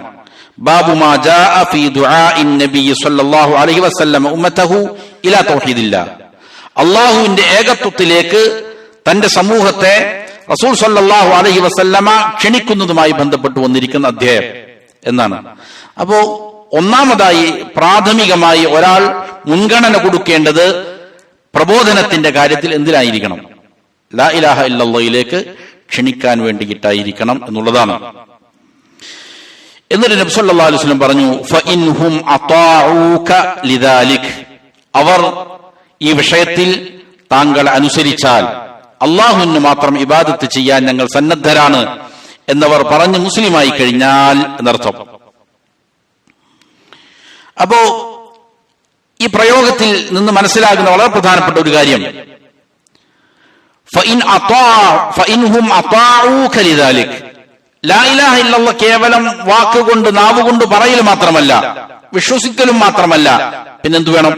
ബാബു മാ ജാഅ ഫീ ദുആഇൻ നബി സ്വല്ലല്ലാഹു അലൈഹി വസല്ലം ഉമ്മതഹു ഇലാ തൗഹീദില്ലാഹ്. അല്ലാഹുവിന്റെ ഏകത്വത്തിലേക്ക് തന്റെ സമൂഹത്തെ റസൂൽ സല്ലല്ലാഹു അലൈഹി വസല്ലമ ക്ഷണിക്കുന്നതുമായി ബന്ധപ്പെട്ട് വന്നിരിക്കുന്ന അധ്യായം എന്നാണ്. അപ്പോ ഒന്നാമതായി പ്രാഥമികമായി ഒരാൾ മുൻഗണന കൊടുക്കേണ്ടത് പ്രബോധനത്തിന്റെ കാര്യത്തിൽ എന്തിനായിരിക്കണം? ലാ ഇലാഹ ഇല്ലല്ലാഹിലേക്ക് ക്ഷണിക്കാൻ വേണ്ടിയിട്ടായിരിക്കണം എന്നുള്ളതാണ്. എന്നിട്ട് നബി സല്ലല്ലാഹു അലൈഹി വസല്ലം പറഞ്ഞു, ഫഇൻഹും അതാഊക ലിദാലിക്, അവർ ഈ വിഷയത്തിൽ താങ്കളെ അനുസരിച്ചാൽ അള്ളാഹുവിന് മാത്രം ഇബാദത്ത് ചെയ്യാൻ ഞങ്ങൾ സന്നദ്ധരാണ് എന്നവർ പറഞ്ഞ് മുസ്ലിമായി കഴിഞ്ഞാൽ എന്നർത്ഥം. അപ്പോ ഈ പ്രയോഗത്തിൽ നിന്ന് മനസ്സിലാകുന്ന വളരെ പ്രധാനപ്പെട്ട ഒരു കാര്യം, ലാ ഇലാഹ ഇല്ലല്ലാഹ് കേവലം വാക്കുകൊണ്ട് നാവുകൊണ്ട് പറയൽ മാത്രമല്ല, വിശ്വസിക്കലും മാത്രമല്ല, പിന്നെന്തു വേണം?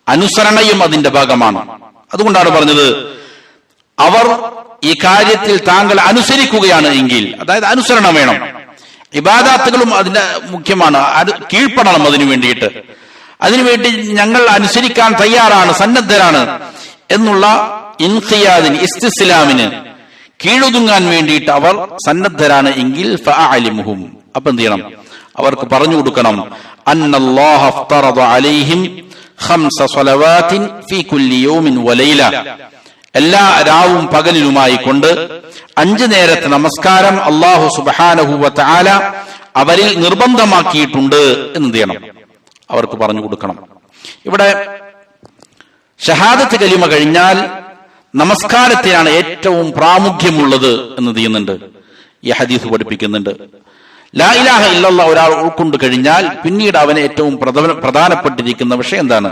അനുസരണയും അതിന്റെ ഭാഗമാണ്. അതുകൊണ്ടാണ് പറഞ്ഞത്, അവർ ഈ കാര്യത്തിൽ താങ്കൾ അനുസരിക്കുകയാണ് എങ്കിൽ, അതായത് അനുസരണം വേണം. ഇബാദാത്തുകളും അതിന്റെ മുഖ്യമാണ്, അത് കീഴ്പ്പെടണം. അതിനു വേണ്ടിയിട്ട് അതിനുവേണ്ടി ഞങ്ങൾ അനുസരിക്കാൻ തയ്യാറാണ്, സന്നദ്ധരാണ് എന്നുള്ള ഇൻഖിയാദിന്, ഇസ്തിസ്ലാമിന് കീഴൊതുങ്ങാൻ വേണ്ടിയിട്ട് അവർ സന്നദ്ധരാണ് എങ്കിൽ ഫഅലിമുഹും, അപ്പൊ എന്ത് ചെയ്യണം? അവർക്ക് പറഞ്ഞു കൊടുക്കണം, അന്നല്ലാഹ അഫ്തറദ അലൈഹിം ഖംസ സ്വലവാത്തിൻ ഫീ കുല്ലി യൗമിൻ വലൈല, എല്ലാ രാവും പകലിലുമായി കൊണ്ട് 5 നേരത്തെ നമസ്കാരം അല്ലാഹു സുബ്ഹാനഹു വ തആല അവരിൽ നിർബന്ധമാക്കിയിട്ടുണ്ട് എന്ന് ചെയ്യണം, അവർക്ക് പറഞ്ഞു കൊടുക്കണം. ഇവിടെ ഷഹാദത്ത് കലിമ കഴിഞ്ഞാൽ നമസ്കാരത്തിനാണ് ഏറ്റവും പ്രാമുഖ്യമുള്ളത് എന്ന് ചെയ്യുന്നുണ്ട് ഈ ഹദീസ് പഠിപ്പിക്കുന്നുണ്ട്. ലാ ഇലാഹ ഇല്ലല്ലാഹ് ഒരാൾ ഉൾക്കൊണ്ട് കഴിഞ്ഞാൽ പിന്നീട് അവന് ഏറ്റവും പ്രധാനപ്പെട്ടിരിക്കുന്ന വിഷയം എന്താണ്?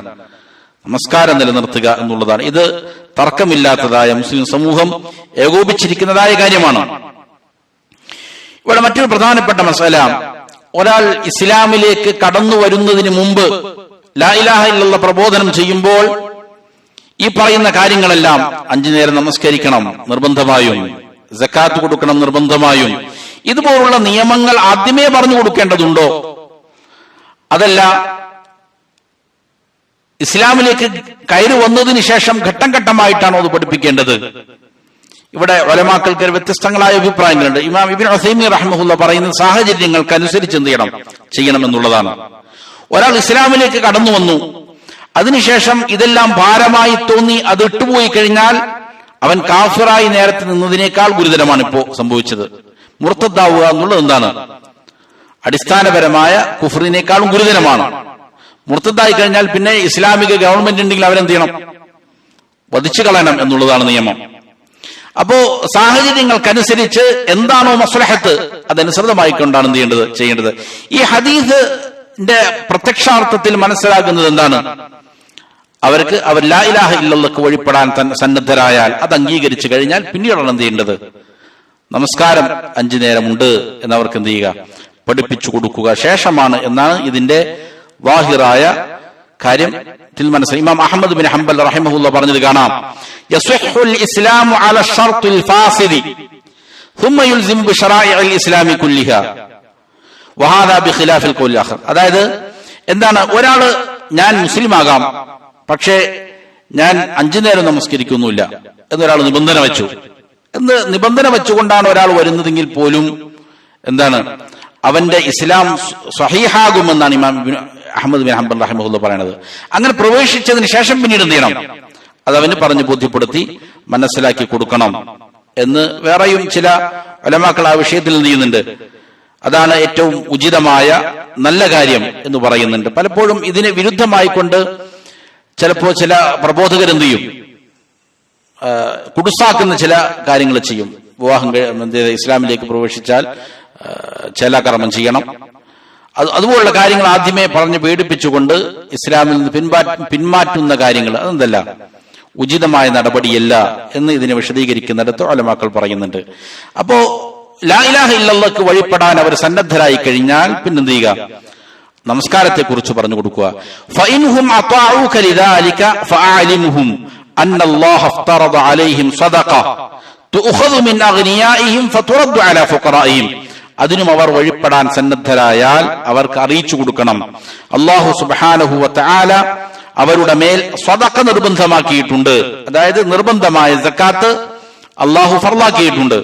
നമസ്കാരം നിലനിർത്തുക എന്നുള്ളതാണ്. ഇത് തർക്കമില്ലാത്തതായ മുസ്ലിം സമൂഹം ഏകോപിച്ചിരിക്കുന്നതായ കാര്യമാണ്. ഇവിടെ മറ്റൊരു പ്രധാനപ്പെട്ട മസല, ഒരാൾ ഇസ്ലാമിലേക്ക് കടന്നു വരുന്നതിന് മുമ്പ് ലാ ഇലാഹ ഇല്ലല്ലാഹ് പ്രബോധനം ചെയ്യുമ്പോൾ ഈ പറയുന്ന കാര്യങ്ങളെല്ലാം 5 നേരം നമസ്കരിക്കണം നിർബന്ധമായും, സക്കാത്ത് കൊടുക്കണം നിർബന്ധമായും, ഇതുപോലുള്ള നിയമങ്ങൾ ആദ്യമേ പറഞ്ഞു കൊടുക്കേണ്ടതുണ്ടോ? അതല്ല ഇസ്ലാമിലേക്ക് കയറി വന്നതിന് ശേഷം ഘട്ടം ഘട്ടമായിട്ടാണോ അത് പഠിപ്പിക്കേണ്ടത്? ഇവിടെ ഉലമാക്കൾക്ക് വ്യത്യസ്തങ്ങളായ അഭിപ്രായങ്ങളുണ്ട്. ഇമാം ഇബ്നു ഉസൈമീൻ റഹ്മഹുല്ലാഹ് പറയുന്ന സാഹചര്യങ്ങൾക്ക് അനുസരിച്ച് എന്ത് ചെയ്യണം എന്നുള്ളതാണ്. ഒരാൾ ഇസ്ലാമിലേക്ക് കടന്നു വന്നു, അതിനുശേഷം ഇതെല്ലാം ഭാരമായി തോന്നി അത് ഇട്ടുപോയി കഴിഞ്ഞാൽ അവൻ കാഫിറായി നേരത്തെ നിന്നതിനേക്കാൾ ഗുരുതരമാണ് ഇപ്പോ സംഭവിച്ചത്. മുർത്തദ്ദാവുക എന്നുള്ളത് എന്താണ്? അടിസ്ഥാനപരമായ കുഫറിനേക്കാളും ഗുരുതരമാണ്. മുർത്തദ്ദായി കഴിഞ്ഞാൽ പിന്നെ ഇസ്ലാമിക ഗവൺമെന്റ് ഉണ്ടെങ്കിൽ അവരെന്ത് ചെയ്യണം? വധിച്ചു കളയണം എന്നുള്ളതാണ് നിയമം. അപ്പോ സാഹചര്യങ്ങൾക്കനുസരിച്ച് എന്താണോ മസ്ലഹത്ത് അതനുസൃതമായിക്കൊണ്ടാണ് എന്ത് ചെയ്യേണ്ടത്. ഈ ഹദീസിന്റെ പ്രത്യക്ഷാർത്ഥത്തിൽ മനസ്സിലാക്കുന്നത് എന്താണ്? അവർ ലാ ഇലാഹ ഇല്ലല്ലാഹ്ക്ക് വഴിപ്പെടാൻ സന്നദ്ധരായാൽ അത് അംഗീകരിച്ചു കഴിഞ്ഞാൽ പിന്നീടാണ് എന്ത് ചെയ്യേണ്ടത്? നമസ്കാരം 5 നേരമുണ്ട് എന്നവർക്ക് എന്ത് ചെയ്യുക? പഠിപ്പിച്ചു കൊടുക്കുക. ശേഷമാണ് എന്നാണ് ഇതിന്റെ വാഹിറായ കാര്യത്തിൽ മനസ്സിലായി. ഇമാം അഹ്മദ് ബിൻ ഹംബൽ റഹിമഹുല്ലാ പറഞ്ഞത് കാണാം, യസ്ഹുൽ ഇസ്ലാമു അല ശർത്തുൽ ഫാസിദി ثم يلزم بشرائع الاسلام كلها وهذا بخلاف القول الاخر. അതായത് എന്താണ്? ഒരാള് ഞാൻ മുസ്ലിമാകാം, പക്ഷേ ഞാൻ 5 നേരം നമസ്കരിക്കുന്നില്ല എന്നൊരാൾ നിബന്ധന വെച്ചു. നിബന്ധന വെച്ചുകൊണ്ടാണ് ഒരാൾ വരുന്നതെങ്കിൽ പോലും എന്താണ് അവന്റെ ഇസ്ലാം സ്വഹീഹാകുമെന്നാണ് ഇമാം അഹ്മദ് ബിൻ ഹംബൽ റഹിമഹുല്ലാ പറയുന്നത്. അങ്ങനെ പ്രവേശിച്ചതിന് ശേഷം പിന്നീട് എന്ത് ചെയ്യണം? അത് അവന് പറഞ്ഞ് ബോധ്യപ്പെടുത്തി മനസ്സിലാക്കി കൊടുക്കണം എന്ന് വേറെയും ചില ഉലമാക്കൾ ആ വിഷയത്തിൽ എന്ത് ചെയ്യുന്നുണ്ട്. അതാണ് ഏറ്റവും ഉചിതമായ നല്ല കാര്യം എന്ന് പറയുന്നുണ്ട്. പലപ്പോഴും ഇതിന് വിരുദ്ധമായിക്കൊണ്ട് ചിലപ്പോ ചില പ്രബോധകരെന്ത് ചെയ്യും? കുടുസാക്കുന്ന ചില കാര്യങ്ങൾ ചെയ്യും. വിവാഹം ഇസ്ലാമിലേക്ക് പ്രവേശിച്ചാൽ ചില കർമ്മം ചെയ്യണം, അതുപോലുള്ള കാര്യങ്ങൾ ആദ്യമേ പറഞ്ഞ് പേടിപ്പിച്ചുകൊണ്ട് ഇസ്ലാമിൽ നിന്ന് പിന്മാറ്റുന്ന കാര്യങ്ങൾ അതെന്തല്ല, ഉചിതമായ നടപടിയല്ല എന്ന് ഇതിനെ വിശദീകരിക്കുന്നിടത്ത് ഉലമാക്കൾ പറയുന്നുണ്ട്. അപ്പോ ലാ ഇലാഹ ഇല്ലല്ലാഹ്ക്ക് വഴിപ്പെടാൻ അവർ സന്നദ്ധരായി കഴിഞ്ഞാൽ പിന്നെന്ത് ചെയ്യുക? നമസ്കാരത്തെ കുറിച്ച് പറഞ്ഞു കൊടുക്കുക. ഫഇൻഹും അതാഉക ലിദാലിക ഫഅലിംഹും അന്നല്ലാഹ ഇഫ്തറദ അലൈഹിം സദഖ തുഖദു മിൻ അഗ്നിയാഇഹിം ഫതുറദ്ദു അലാ ഫുഖറാഇഹിം. അതിനും അവർ വഴിപ്പെടാൻ സന്നദ്ധരായാൽ അവർക്ക് അറിയിച്ചു കൊടുക്കണം, അല്ലാഹു സുബ്ഹാനഹു വ തആല അവരുടെ മേൽ സദഖ നിർബന്ധമാക്കിയിട്ടുണ്ട്. അതായത് നിർബന്ധമായ സക്കാത്ത് അല്ലാഹു ഫർളാക്കിയിട്ടുണ്ട്.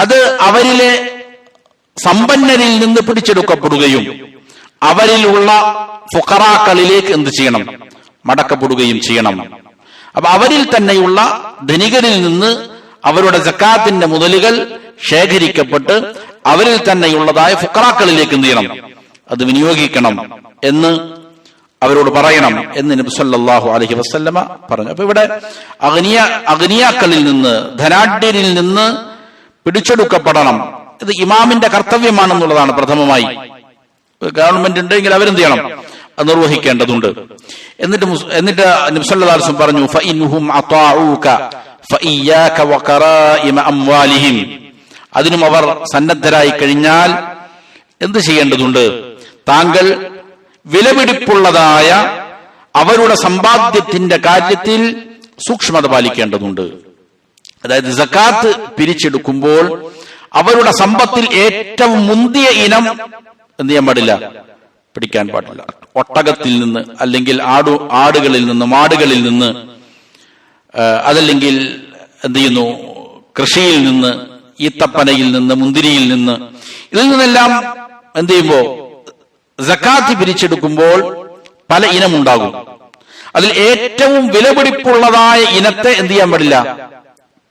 അത് അവരിലെ സമ്പന്നരിൽ നിന്ന് പിടിച്ചെടുക്കപ്പെടുകയും അവരിലുള്ള ഫുഖറാക്കളിലേക്ക് എന്ത് ചെയ്യണം? മടക്കപ്പെടുകയും ചെയ്യണം. അപ്പൊ അവരിൽ തന്നെയുള്ള ധനികരിൽ നിന്ന് അവരുടെ സക്കാത്തിന്റെ മുതലുകൾ ശേഖരിക്കപ്പെട്ട് അവരിൽ തന്നെയുള്ളതായ ഫുഖറാക്കളിലേക്ക് എന്ത് ചെയ്യണം? അത് വിനിയോഗിക്കണം എന്ന് അവരോട് പറയണം എന്ന് നബി സല്ലല്ലാഹു അലൈഹി വസല്ലമ പറഞ്ഞു. അപ്പൊ ഇവിടെ അഗ്നിയാക്കളിൽ നിന്ന്, ധനാഢ്യരിൽ നിന്ന് പിടിച്ചെടുക്കപ്പെടണം. ഇത് ഇമാമിന്റെ കർത്തവ്യമാണെന്നുള്ളതാണ് പ്രഥമമായി. ഗവൺമെന്റ് ഉണ്ടെങ്കിൽ അവരെന്ത് ചെയ്യണം? അത് നിർവഹിക്കേണ്ടതുണ്ട്. എന്നിട്ട് നബി സല്ലല്ലാഹു അലൈഹി വസല്ലം പറഞ്ഞു, ഫഇൻഹും അതാഊക ഫഇയ്യാക വഖറാഇമ അംവാലിഹിം. അതിനും അവർ സന്നദ്ധരായി കഴിഞ്ഞാൽ എന്ത് ചെയ്യേണ്ടതുണ്ട്? താങ്കൾ വിലപിടിപ്പുള്ളതായ അവരുടെ സമ്പാദ്യത്തിന്റെ കാര്യത്തിൽ സൂക്ഷ്മത പാലിക്കേണ്ടതുണ്ട്. അതായത് സക്കാത്ത് പിരിച്ചെടുക്കുമ്പോൾ അവരുടെ സമ്പത്തിൽ ഏറ്റവും മുന്തിയ ഇനം എന്ത് ചെയ്യാൻ പാടില്ല? പിടിക്കാൻ പാടില്ല. ഒട്ടകത്തിൽ നിന്ന്, അല്ലെങ്കിൽ ആടുകളിൽ നിന്ന്, മാടുകളിൽ നിന്ന്, അതല്ലെങ്കിൽ എന്ത് ചെയ്യുന്നു, കൃഷിയിൽ നിന്ന്, ഈത്തപ്പനയിൽ നിന്ന്, മുന്തിരിയിൽ നിന്ന്, ഇതിൽ നിന്നെല്ലാം എന്ത് ചെയ്യുമ്പോ സക്കാത്ത് പിരിച്ചെടുക്കുമ്പോൾ പല ഇനമുണ്ടാകും. അതിൽ ഏറ്റവും വിലപിടിപ്പുള്ളതായ ഇനത്തെ എന്ത് ചെയ്യാൻ പാടില്ല?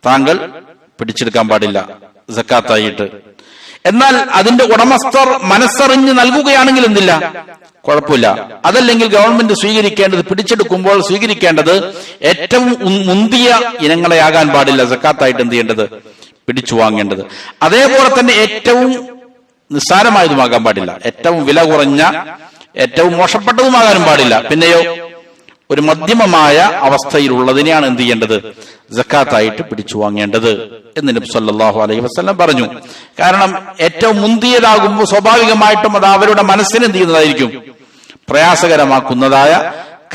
താങ്കൾ പിടിച്ചെടുക്കാൻ പാടില്ല സക്കാത്തായിട്ട്. എന്നാൽ അതിന്റെ ഉടമസ്ഥർ മനസ്സറിഞ്ഞ് നൽകുകയാണെങ്കിൽ എന്തില്ല, കുഴപ്പമില്ല. അതല്ലെങ്കിൽ ഗവൺമെന്റ് സ്വീകരിക്കേണ്ടത്, പിടിച്ചെടുക്കുമ്പോൾ സ്വീകരിക്കേണ്ടത് ഏറ്റവും മുന്തിയ ഇനങ്ങളെ ആകാൻ പാടില്ല സക്കാത്തായിട്ട് എന്ത് ചെയ്യേണ്ടത്, പിടിച്ചു വാങ്ങേണ്ടത്. അതേപോലെ തന്നെ ഏറ്റവും നിസ്സാരമായതുമാകാൻ പാടില്ല, ഏറ്റവും വില കുറഞ്ഞ ഏറ്റവും മോശപ്പെട്ടതുമാകാനും പാടില്ല. പിന്നെയോ ഒരു മധ്യമമായ അവസ്ഥയിലുള്ളതിനെയാണ് എന്ത് ചെയ്യേണ്ടത്, സക്കാത്തായിട്ട് പിടിച്ചു വാങ്ങേണ്ടത് എന്ന് നബി സല്ലല്ലാഹു അലൈഹി വസല്ലം പറഞ്ഞു. കാരണം ഏറ്റവും മുന്തിയതാകുമ്പോൾ സ്വാഭാവികമായിട്ടും അത് അവരുടെ മനസ്സിനെ എന്ത് ചെയ്യുന്നതായിരിക്കും, പ്രയാസകരമാക്കുന്നതായ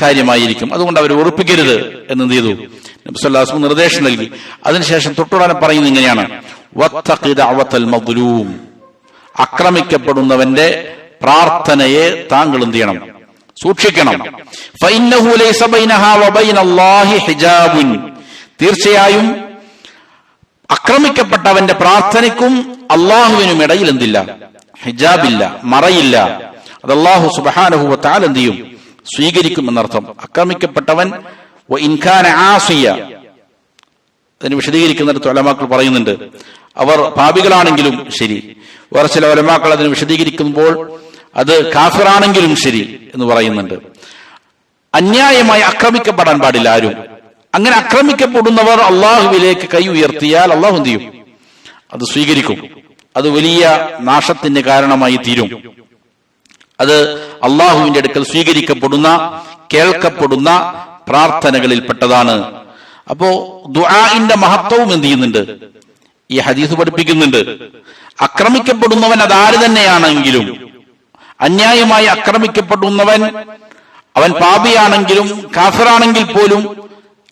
കാര്യമായിരിക്കും. അതുകൊണ്ട് അവർ ഉറപ്പിക്കരുത് എന്ന് ചെയ്തു നബി സല്ലല്ലാഹു അലൈഹി വസല്ലം നിർദ്ദേശം നൽകി. അതിനുശേഷം തൊട്ടുടനെ പറയുന്നത് ഇങ്ങനെയാണ്, വത്തഖി ദഅവത്തൽ മദ്ലൂം. ആക്രമിക്കപ്പെടുന്നവന്റെ പ്രാർത്ഥനയെ താങ്കൾ എന്ത് ചെയ്യണം, സൂക്ഷിക്കണം. ഫഇന്നഹു ലൈസ ബൈനഹാ വബൈനല്ലാഹി ഹിജാബുൻ. തീർച്ചയായും ആക്രമിക്കപ്പെട്ടവന്റെ പ്രാർത്ഥനയ്ക്കും അള്ളാഹുവിനും ഇടയിൽ എന്തില്ല, ഹിജാബില്ല, മറയില്ല. അത് അല്ലാഹു സുബ്ഹാനഹു വ തആല എന്ത് ചെയ്യും, സ്വീകരിക്കുമെന്നർത്ഥം. ആക്രമിക്കപ്പെട്ടവൻ ഇൻകാന ആസിയ, അതിന് വിശദീകരിക്കുന്നിടത്ത് ഉലമാക്കൾ പറയുന്നുണ്ട്, അവർ പാപികളാണെങ്കിലും ശരി. വേറെ ചില ഉലമാക്കൾ അതിന് വിശദീകരിക്കുമ്പോൾ അത് കാഫിറാണെങ്കിലും ശരി എന്ന് പറയുന്നുണ്ട്. അന്യായമായി ആക്രമിക്കപ്പെടാൻ പാടില്ല ആരും. അങ്ങനെ ആക്രമിക്കപ്പെടുന്നവർ അള്ളാഹുവിലേക്ക് കൈ ഉയർത്തിയാൽ അള്ളാഹു എന്ത് ചെയ്യും? അത് സ്വീകരിക്കും. അത് വലിയ നാശത്തിന് കാരണമായി തീരും. അത് അള്ളാഹുവിന്റെ അടുക്കൽ സ്വീകരിക്കപ്പെടുന്ന, കേൾക്കപ്പെടുന്ന പ്രാർത്ഥനകളിൽപ്പെട്ടതാണ്. അപ്പോ ദുആഇന്റെ മഹത്വവും എന്ത് ചെയ്യുന്നുണ്ട്? ഈ ഹദീസ് പഠിപ്പിക്കുന്നുണ്ട്. ആക്രമിക്കപ്പെടുന്നവൻ അതാര് തന്നെയാണെങ്കിലും, അന്യായമായി ആക്രമിക്കപ്പെടുന്നവൻ അവൻ പാപിയാണെങ്കിലും കാഫിറാണെങ്കിൽ പോലും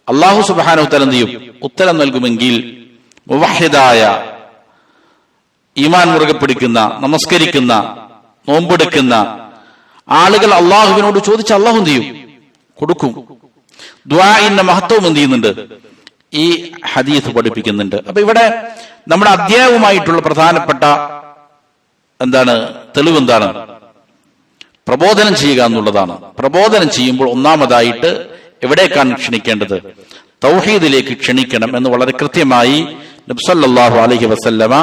അല്ലാഹു സുബ്ഹാനഹു തആല എന്ത് ചെയ്യും? ഉത്തരം നൽകുമെങ്കിൽ മുവഹ്ഹിദായ, ഈമാൻ മുറുകെ പിടിക്കുന്ന, നമസ്കരിക്കുന്ന, നോമ്പെടുക്കുന്ന ആളുകൾ അള്ളാഹുവിനോട് ചോദിച്ച അള്ളാഹു എന്ത് ചെയ്യും? കൊടുക്കും. ദുആഇന്റെ മഹത്വം എന്ത് ചെയ്യുന്നുണ്ട്? ഈ ഹദീസ് പഠിപ്പിക്കുന്നുണ്ട്. അപ്പൊ ഇവിടെ നമ്മുടെ അധ്യായവുമായിട്ടുള്ള പ്രധാനപ്പെട്ട തെളിവ് എന്താണ്? പ്രബോധനം ചെയ്യുക എന്നുള്ളതാണ്. പ്രബോധനം ചെയ്യുമ്പോൾ ഒന്നാമതായിട്ട് എവിടേക്കാണ് ക്ഷണിക്കേണ്ടത്? തൗഹീദിലേക്ക് ക്ഷണിക്കണം എന്ന് വളരെ കൃത്യമായി നബി സല്ലല്ലാഹു അലൈഹി വസല്ലമ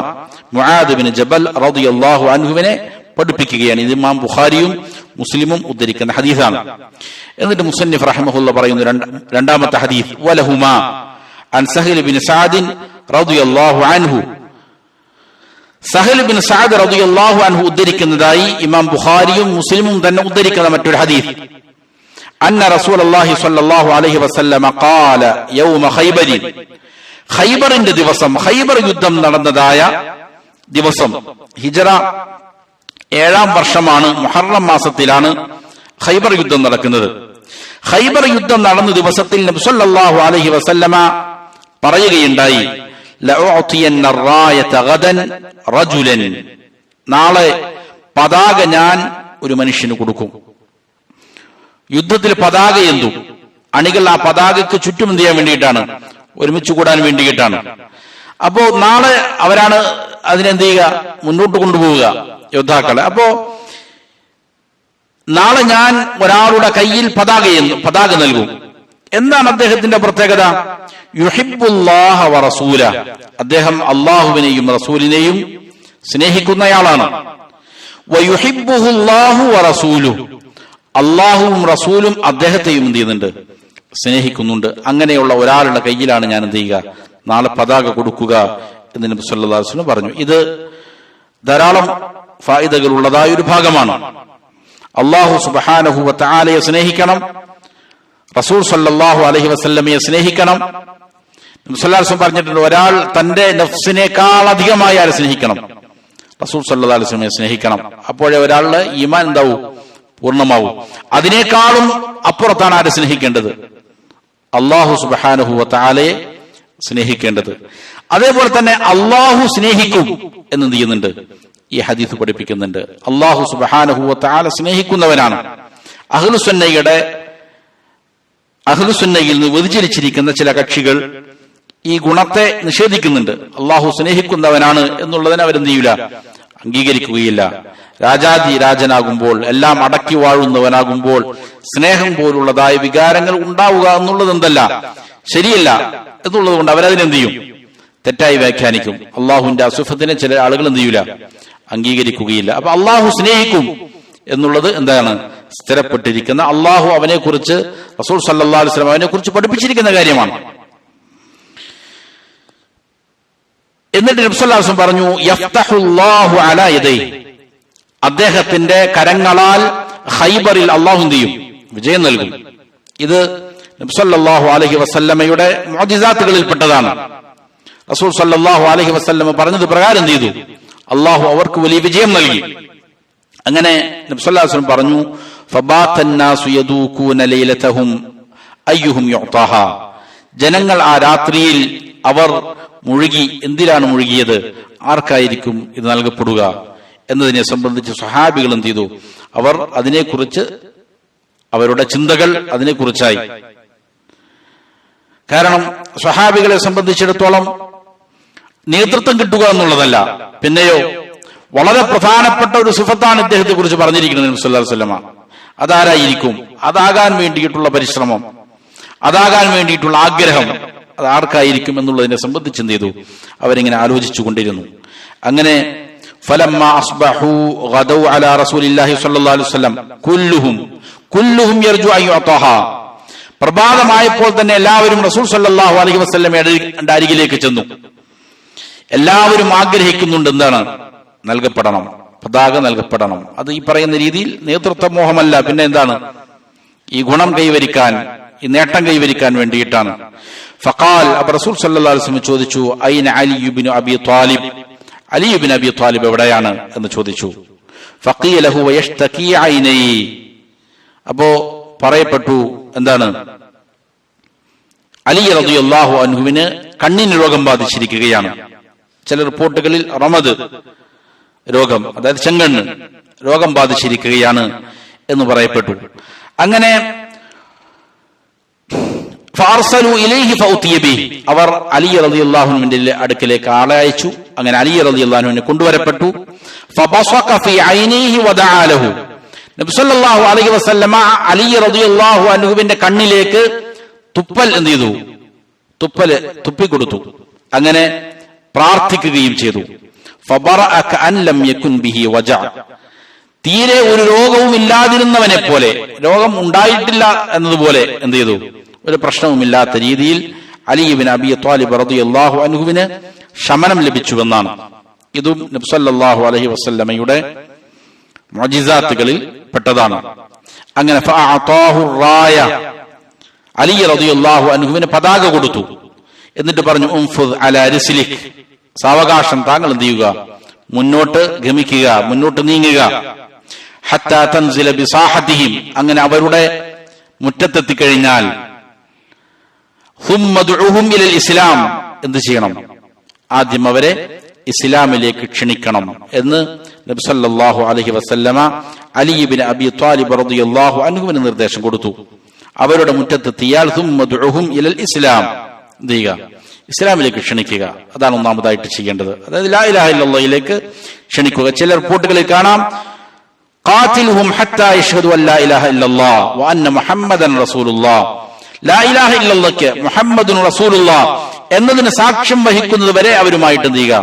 മുആദ് ബിൻ ജബൽ റളിയല്ലാഹു അൻഹുവിനെ പഠിപ്പിക്കുകയാണ്. ഇത് ഇമാം ബുഖാരിയും മുസ്ലിമും ഉദ്ധരിക്കുന്ന ഹദീസാണ്. എന്നിട്ട് മുസന്നിഫ് റഹിമഹുല്ലാഹ് പറയുന്നു രണ്ടാമത്തെ ഹദീസ്, വലഹുമാ അൻ സഹൽ ബിൻ സഅദ് റളിയല്ലാഹു അൻഹു. സഹൽ ബിൻ സഅദ് റളിയല്ലാഹു അൻഹു ഉദ്ധരിക്കുന്നതായി ഇമാം ബുഖാരിയും മുസ്ലിമും തന്നെ ഉദ്ധരിക്കുന്ന മറ്റൊരു ഹദീസ്, അന്ന റസൂലുള്ളാഹി സ്വല്ലല്ലാഹു അലൈഹി വസല്ലമ ഖാല യൗമ ഖൈബർ. ഖൈബറിന്റെ ദിവസം, ഖൈബർ യുദ്ധം നടന്നതായ ദിവസം, ഹിജ്റ 7-ാം വർഷമാണ്, മുഹറം മാസത്തിലാണ് ഖൈബർ യുദ്ധം നടക്കുന്നത്. ഖൈബർ യുദ്ധം നടന്ന ദിവസത്തിൽ നബി സല്ലല്ലാഹു അലൈഹി വസല്ലമ പറയുകയുണ്ടായി, ലഉഅതിയന്ന റായത ഗദൻ റജുലൻ, നാളെ പതാക ഞാൻ ഒരു മനുഷ്യന് കൊടുക്കും. യുദ്ധത്തിൽ പതാക എന്തു അണികൾ ആ പതാകയ്ക്ക് ചുറ്റും എന്ത് ചെയ്യാൻ വേണ്ടിയിട്ടാണ്? ഒരുമിച്ച് കൂടാൻ വേണ്ടിയിട്ടാണ്. അപ്പോ നാളെ അവരാണ് അതിനെന്ത് ചെയ്യുക? മുന്നോട്ട് കൊണ്ടുപോവുക യോദ്ധാക്കളെ. അപ്പോ നാളെ ഞാൻ ഒരാളുടെ കയ്യിൽ പതാക നൽകും. എന്താണ് അദ്ദേഹത്തിന്റെ പ്രത്യേകത? യുഹിബ്ബുല്ലാഹ വ റസൂല, അദ്ദേഹം അള്ളാഹുവിനെയും റസൂലിനെയും സ്നേഹിക്കുന്നയാളാണ്. വയുഹിബ്ബുഹുല്ലാഹു വ റസൂലുഹു, അള്ളാഹുവും റസൂലും അദ്ദേഹത്തെയും എന്ത് ചെയ്യുന്നുണ്ട്? സ്നേഹിക്കുന്നുണ്ട്. അങ്ങനെയുള്ള ഒരാളുടെ കയ്യിലാണ് ഞാൻ എന്ത് ചെയ്യുക? നാളെ പതാക കൊടുക്കുക എന്ന് നബി സല്ലല്ലാഹു അലൈഹി വസല്ലം പറഞ്ഞു. ഇത് ധാരാളം ഫായിദകൾ ഉള്ളതായ ഒരു ഭാഗമാണ്. അള്ളാഹു സുബ്ഹാനഹു വ തആലയെ സ്നേഹിക്കണം, റസൂൽ സല്ലല്ലാഹു അലൈഹി വസല്ലമയെ സ്നേഹിക്കണം. നബി സല്ലല്ലാഹു അലൈഹി വസല്ലം പറഞ്ഞിട്ടുണ്ട്, ഒരാൾ തന്റെ നഫ്സിനേക്കാൾ അധികമായി ആരെ സ്നേഹിക്കണം? റസൂൽ സല്ലല്ലാഹു അലൈഹി വസല്ലമയെ സ്നേഹിക്കണം. അപ്പോഴേ ഒരാളുടെ ഈമാൻ എന്താവും? പൂർണ്ണമാവും. അതിനേക്കാളും അപ്പുറത്താണ് ആരെ സ്നേഹിക്കേണ്ടത്? അള്ളാഹു സുബ്ഹാനഹു വ തആലയെ സ്നേഹിക്കേണ്ടത്. അതേപോലെ തന്നെ അള്ളാഹു സ്നേഹിക്കും എന്ന് ചെയ്യുന്നുണ്ട്, ഈ ഹദീസ് പഠിപ്പിക്കുന്നുണ്ട്. അള്ളാഹു സുബ്ഹാനഹു വ തആല സ്നേഹിക്കുന്നവനാണ്. അഹ്ലുസുന്നയിൽ നിന്ന് വ്യതിചലിച്ചിരിക്കുന്ന ചില കക്ഷികൾ ഈ ഗുണത്തെ നിഷേധിക്കുന്നുണ്ട്. അള്ളാഹു സ്നേഹിക്കുന്നവനാണ് എന്നുള്ളതിനെ അവരെന്ത് ചെയ്യൂല? അംഗീകരിക്കുകയില്ല. രാജാതിരാജനാകുമ്പോൾ, എല്ലാം അടക്കി വാഴുന്നവനാകുമ്പോൾ സ്നേഹം പോലുള്ളതായ വികാരങ്ങൾ ഉണ്ടാവുക എന്നുള്ളത് എന്തല്ല, ശരിയല്ല എന്നുള്ളത് കൊണ്ട് അവരതിനെന്ത് ചെയ്യും? തെറ്റായി വ്യാഖ്യാനിക്കും. അള്ളാഹുവിന്റെ അസുഫത്തിനെ ചില ആളുകൾ എന്ത് ചെയ്യൂല? അംഗീകരിക്കുകയില്ല. അപ്പൊ അള്ളാഹു സ്നേഹിക്കും എന്നുള്ളത് എന്താണ്? സ്ഥിരപ്പെട്ടിരിക്കുന്ന, അള്ളാഹു അവനെ കുറിച്ച്, റസൂൽ സല്ലല്ലാഹു അലൈഹി വസല്ലം അവനെ കുറിച്ച് പഠിപ്പിച്ചിരിക്കുന്ന കാര്യമാണ്. എന്നിട്ട് നബി സല്ലല്ലാഹു അലൈഹി വസല്ലം പറഞ്ഞു, യഫ്തഹുല്ലാഹു അലാ യദൈഹി, അദ്ദേഹത്തിന്റെ കരങ്ങളാൽ ഖൈബറിൽ അള്ളാഹു എന്ത് ചെയ്യും? വിജയം നൽകും. ഇത് നബി സല്ലല്ലാഹു അലൈഹി വസല്ലമയുടെ മുഅ്ജിസാത്തുകളിൽപ്പെട്ടതാണ്. റസൂൽ സല്ലല്ലാഹു അലൈഹി വസല്ലം പറഞ്ഞത് പ്രകാരം എന്ത് ചെയ്തു? അള്ളാഹു അവർക്ക് വലിയ വിജയം നൽകി. അങ്ങനെ നബി സല്ലല്ലാഹു അലൈഹി വസല്ലം പറഞ്ഞു, ഫബാതന്നാസു യദൂകൂന ലൈലതഹും അയ്യുഹും യുഅതാഹ, ജനങ്ങൾ ആ രാത്രിയിൽ അവർ മുഴുകി. എന്തിലാണ് മുഴുകിയത്? ആർക്കായിരിക്കും ഇത് നൽകപ്പെടുക എന്നതിനെ സംബന്ധിച്ച് സ്വഹാബികൾ എന്ത് ചെയ്തു? അവർ അതിനെക്കുറിച്ച്, അവരുടെ ചിന്തകൾ അതിനെക്കുറിച്ചായി. കാരണം സ്വഹാബികളെ സംബന്ധിച്ചിടത്തോളം നേതൃത്വം കിട്ടുക എന്നുള്ളതല്ല, പിന്നെയോ വളരെ പ്രധാനപ്പെട്ട ഒരു സിഫത്താണ് ഇദ്ദേഹത്തെ കുറിച്ച് പറഞ്ഞിരിക്കുന്നത് നബി സല്ലല്ലാഹു അലൈഹി വസല്ലം. അതാരായിരിക്കും? അതാകാൻ വേണ്ടിയിട്ടുള്ള പരിശ്രമം, അതാകാൻ വേണ്ടിയിട്ടുള്ള ആഗ്രഹം അത് ആർക്കായിരിക്കും എന്നുള്ളതിനെ സംബന്ധിച്ച് എന്ത് ചെയ്തു? അവരിങ്ങനെ ആലോചിച്ചു കൊണ്ടിരുന്നു. അങ്ങനെ ഫലമ്മ അസ്ബഹു ഗദൗ അലാ റസൂലില്ലാഹി സ്വല്ലല്ലാഹു അലൈഹി വസല്ലം കുല്ലുഹും യർജു അൻ യുഅതഹ. പ്രഭാതമായപ്പോൾ തന്നെ എല്ലാവരും റസൂൽ സ്വല്ലല്ലാഹു അലൈഹി വസല്ലമയുടെ അരികിലേക്ക് ചെന്നു. എല്ലാവരും ആഗ്രഹിക്കുന്നുണ്ട്, എന്താണ്? നൽകപ്പെടണം, പതാക നൽകപ്പെടണം. അത് ഈ പറയുന്ന രീതിയിൽ നേതൃത്വ മോഹമല്ല, പിന്നെ എന്താണ്? ഈ ഗുണം കൈവരിക്കാൻ, ഈ നേട്ടം കൈവരിക്കാൻ വേണ്ടിയിട്ടാണ്. ഫഖാൽ, റസൂൽ സല്ലല്ലാഹു അലൈഹി വസല്ലം ചോദിച്ചു, ഐന അലി ഇബ്നു അബി ത്വാലിബ്, അലി ഇബ്നു അബി ത്വാലിബ് എവിടെയാണ് എന്ന് ചോദിച്ചു. ഫഖീല ലഹു വയഷ്തകി ഐനൈ, അപ്പോ പറയപ്പെട്ടു, എന്താണ്? അലി റളിയല്ലാഹു അൻഹുവിന് കണ്ണിന് രോഗം ബാധിച്ചിരിക്കുകയാണ്. ചില റിപ്പോർട്ടുകളിൽ റമദ് രോഗം, അതായത് ചെങ്കണ്ണ് രോഗം ബാധിച്ചിരിക്കുകയാണ് എന്ന് പറയപ്പെട്ടു. അങ്ങനെ അവർ അലി റളിയല്ലാഹുവിന്റെ അടുക്കലേക്ക് ആളെ അയച്ചു. അങ്ങനെ അലി റളിയല്ലാഹുവിനെ കൊണ്ടുവരപ്പെട്ടു. നബി സല്ലല്ലാഹു അലൈഹി വസല്ലമ അലി റളിയല്ലാഹു അൻഹുവിന്റെ കണ്ണിലേക്ക് തുപ്പൽ എന്ത് ചെയ്തു? തുപ്പിക്കൊടുത്തു. അങ്ങനെ പ്രാർത്ഥിക്കുകയും ചെയ്തു. തീരെ ഒരു രോഗവും ഇല്ലാതിരുന്നവനെ പോലെ, രോഗം ഉണ്ടായിട്ടില്ല എന്നതുപോലെ എന്ത് ചെയ്തു? ഒരു പ്രശ്നവുമില്ലാത്ത രീതിയിൽ അലി ഇബ്നു അബി ത്വാലിബ് റളിയല്ലാഹു അൻഹുവിന് ശമനം ലഭിച്ചുവെന്നാണ്. ഇതും നബി സല്ലല്ലാഹു അലൈഹി വസല്ലമയുടെ മുഅ്ജിസാത്തുകളിൽ പെട്ടതാണ്. അങ്ങനെ ഫഅഅതാഹു റായ, അലി റളിയല്ലാഹു അൻഹുവിന് പതാക കൊടുത്തു. എന്നിട്ട് പറഞ്ഞു, ഉംഫുദ് അലാ റിസ്ലിക്, സാവകാശം, താങ്കൾ എന്ത് ചെയ്യുക? മുന്നോട്ട് ഗമിക്കുക, മുന്നോട്ട് നീങ്ങുക. ഹത്താ തൻസില ബിസാഹതിഹിം, അങ്ങനെ അവരുടെ മുറ്റത്തെത്തിക്കഴിഞ്ഞാൽ സുമ്മ ദുഉഹും ഇലൽ ഇസ്ലാം, എന്ത് ചെയ്യണം? ആദ്യം അവരെ ഇസ്ലാമിലേക്ക് ക്ഷണിക്കണം എന്ന് നബി സല്ലല്ലാഹു അലൈഹി വസല്ലമ അലി ഇബ്നു അബി ത്വാലിബ് റളിയല്ലാഹു അൻഹുവിന് നിർദ്ദേശം കൊടുത്തു. അവരുടെ മുറ്റത്തെത്തിയാൽ സുമ്മ ദുഉഹും ഇലൽ ഇസ്ലാം, എന്ത് ചെയ്യുക? ഇസ്ലാമിലേക്ക് ക്ഷണിക്കുക. അതാണ് ഒന്നാമതായിട്ട് ചെയ്യേണ്ടത്. അതായത് ലാ ഇലാഹ ഇല്ലല്ലാഹിലേക്ക് ക്ഷണിക്കുക. ചില റിപ്പോർട്ടുകളിൽ കാണാം, ഖാതിൽഹും ഹത്താ യശ്ഹദു അൻ ലാ ഇലാഹ ഇല്ലല്ലാഹ് വ അന്ന മുഹമ്മദൻ റസൂലുള്ളാഹ്, ലാ ഇലാഹ ഇല്ലല്ലാഹ് മുഹമ്മദുൻ റസൂലുള്ളാഹ് എന്നതിന് സാക്ഷ്യം വഹിക്കുന്നത് വരെ അവരുമായിട്ട് എന്ത് ചെയ്യുക?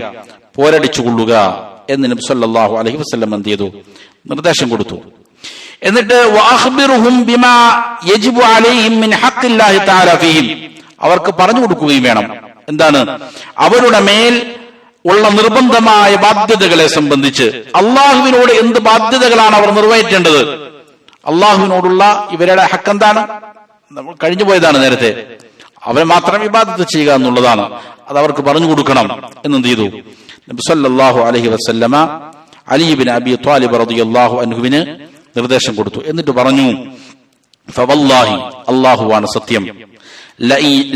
പോരടിച്ചുകൊള്ളുക എന്ന് നബി സല്ലല്ലാഹു അലൈഹി വസല്ലം എന്ത് ചെയ്തു? നിർദ്ദേശം കൊടുത്തു. എന്നിട്ട് വഅഖ്ബിറുഹും ബിമാ യജിബു അലൈഹിം മിൻ ഹഖ്ഖില്ലാഹി തആല ഫീഹിം, അവർക്ക് പറഞ്ഞു കൊടുക്കുകയും വേണം. എന്താണ്? അവരുടെ മേൽ ഉള്ള നിർബന്ധമായ ബാധ്യതകളെ സംബന്ധിച്ച് അള്ളാഹുവിനോട് എന്ത് ബാധ്യതകളാണ് അവർ നിറവേറ്റേണ്ടത്, അള്ളാഹുവിനോടുള്ള ഇവരുടെ ഹക്ക് എന്താണ്? നമ്മൾ കഴിഞ്ഞു പോയതാണ് നേരത്തെ. അവരെ മാത്രം ഇബാദത്ത് ചെയ്യുക എന്നുള്ളതാണ്. അത് അവർക്ക് പറഞ്ഞു കൊടുക്കണം എന്നെന്ത് ചെയ്തു? നബി സല്ലല്ലാഹു അലൈഹി വസല്ലമ അലി ഇബ്നു അബി ത്വാലിബ് റളിയല്ലാഹു അൻഹുവിന് നിർദ്ദേശം കൊടുത്തു. എന്നിട്ട് പറഞ്ഞു, ഫവല്ലാഹി, അല്ലാഹുവാണ് സത്യം,